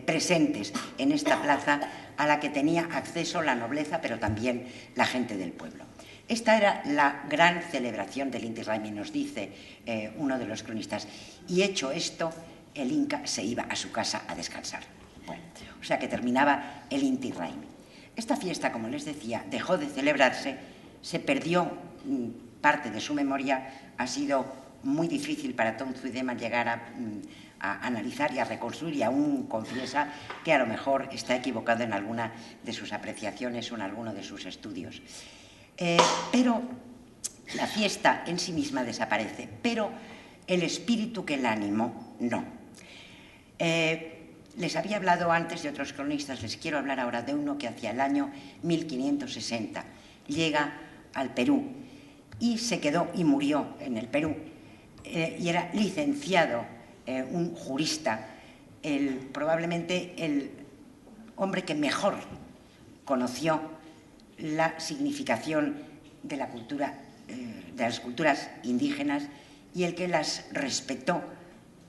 presentes en esta plaza, a la que tenía acceso la nobleza, pero también la gente del pueblo. Esta era la gran celebración del Inti Raymi, nos dice uno de los cronistas, y hecho esto, el Inca se iba a su casa a descansar. Bueno, o sea que terminaba el Inti Raymi. Esta fiesta, como les decía, dejó de celebrarse, se perdió parte de su memoria, ha sido muy difícil para Tom Zuidema llegar a analizar y a reconstruir, y aún confiesa que a lo mejor está equivocado en alguna de sus apreciaciones o en alguno de sus estudios. Pero la fiesta en sí misma desaparece, pero el espíritu que la animó no. Les había hablado antes de otros cronistas, les quiero hablar ahora de uno que hacia el año 1560 llega al Perú y se quedó y murió en el Perú, y era licenciado, un jurista, probablemente el hombre que mejor conoció la significación de la cultura, de las culturas indígenas, y el que las respetó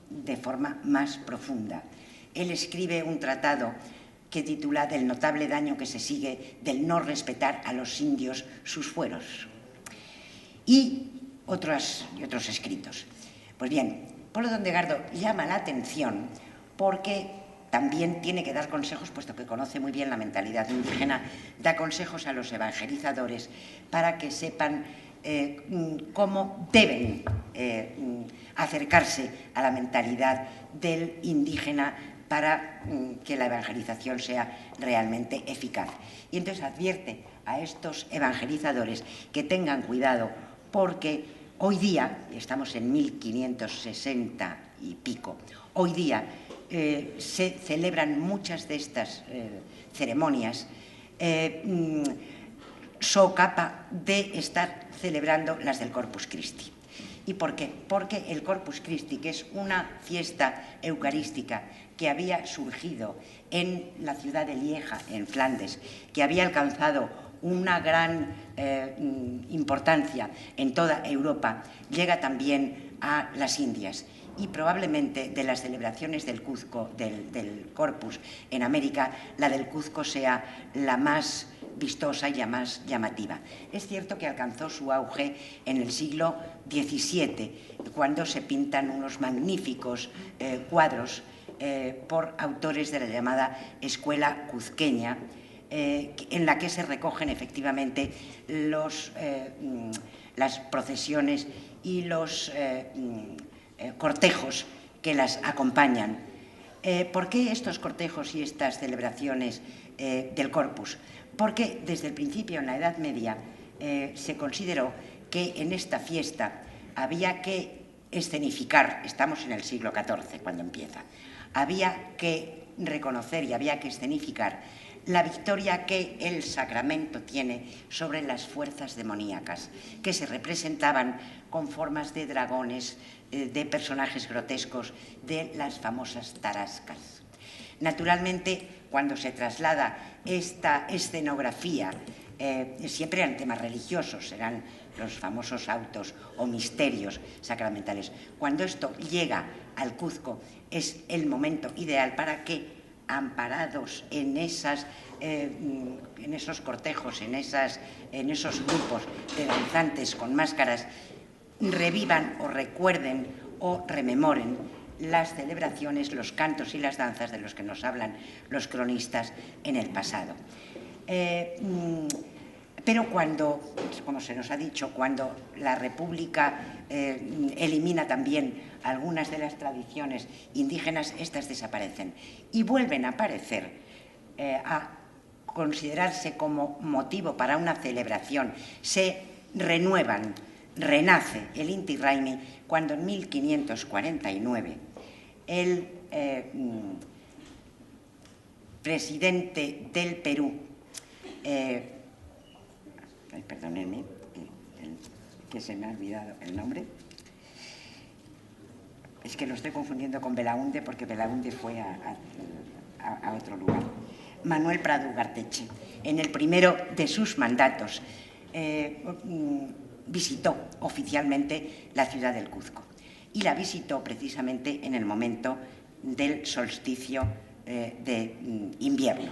de forma más profunda. Él escribe un tratado que titula Del notable daño que se sigue del no respetar a los indios sus fueros, y otros escritos. Pues bien, Polo Dondegardo llama la atención porque también tiene que dar consejos, puesto que conoce muy bien la mentalidad indígena, da consejos a los evangelizadores para que sepan cómo deben acercarse a la mentalidad del indígena para que la evangelización sea realmente eficaz. Y entonces advierte a estos evangelizadores que tengan cuidado, porque hoy día, estamos en 1560 y pico, hoy día se celebran muchas de estas ceremonias so capa de estar celebrando las del Corpus Christi. ¿Y por qué? Porque el Corpus Christi, que es una fiesta eucarística que había surgido en la ciudad de Lieja, en Flandes, que había alcanzado una gran importancia en toda Europa, llega también a las Indias. Y probablemente de las celebraciones del Cuzco, del Corpus en América, la del Cuzco sea la más vistosa y la más llamativa. Es cierto que alcanzó su auge en el siglo XVII, cuando se pintan unos magníficos cuadros por autores de la llamada escuela cuzqueña, en la que se recogen efectivamente las procesiones y los cortejos que las acompañan. ¿Por qué estos cortejos y estas celebraciones del Corpus? Porque desde el principio, en la Edad Media, se consideró que en esta fiesta había que escenificar, estamos en el siglo XIV cuando empieza, había que reconocer y había que escenificar la victoria que el sacramento tiene sobre las fuerzas demoníacas, que se representaban con formas de dragones, de personajes grotescos, de las famosas tarascas. Naturalmente, cuando se traslada esta escenografía, siempre eran temas religiosos, eran los famosos autos o misterios sacramentales. Cuando esto llega al Cuzco, es el momento ideal para que, amparados en esos cortejos, en esos grupos de danzantes con máscaras, revivan o recuerden o rememoren las celebraciones, los cantos y las danzas de los que nos hablan los cronistas en el pasado. Pero cuando, como se nos ha dicho, cuando la República elimina también algunas de las tradiciones indígenas, estas desaparecen y vuelven a aparecer, a considerarse como motivo para una celebración. Se renuevan, renace el Inti Raymi cuando en 1549 el presidente del Perú, perdónenme, que se me ha olvidado el nombre. Es que lo estoy confundiendo con Belaúnde, porque Belaúnde fue a otro lugar. Manuel Prado Ugarteche, en el primero de sus mandatos, visitó oficialmente la ciudad del Cuzco, y la visitó precisamente en el momento del solsticio de invierno.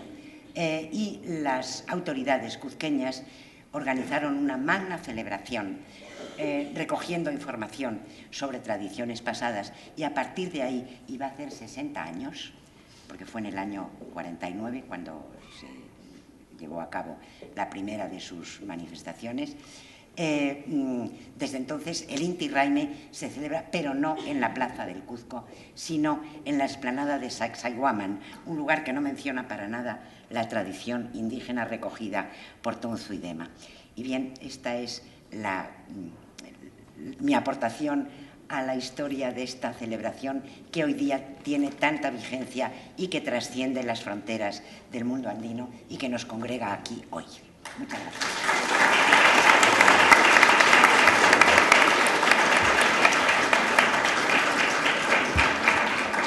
Y las autoridades cuzqueñas organizaron una magna celebración recogiendo información sobre tradiciones pasadas, y a partir de ahí iba a hacer 60 años, porque fue en el año 49 cuando se llevó a cabo la primera de sus manifestaciones. Desde entonces el Inti Raymi se celebra, pero no en la plaza del Cuzco, sino en la explanada de Sacsayhuaman, un lugar que no menciona para nada la tradición indígena recogida por Tonzu y Dema. Y bien, esta es mi aportación a la historia de esta celebración que hoy día tiene tanta vigencia y que trasciende las fronteras del mundo andino y que nos congrega aquí hoy. Muchas gracias.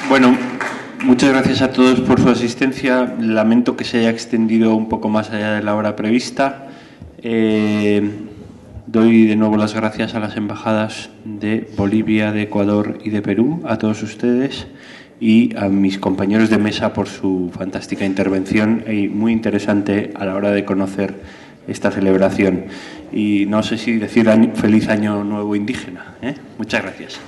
Bueno, muchas gracias a todos por su asistencia. Lamento que se haya extendido un poco más allá de la hora prevista. Doy de nuevo las gracias a las embajadas de Bolivia, de Ecuador y de Perú, a todos ustedes, y a mis compañeros de mesa por su fantástica intervención y muy interesante a la hora de conocer esta celebración. Y no sé si decir feliz año nuevo indígena, ¿eh? Muchas gracias.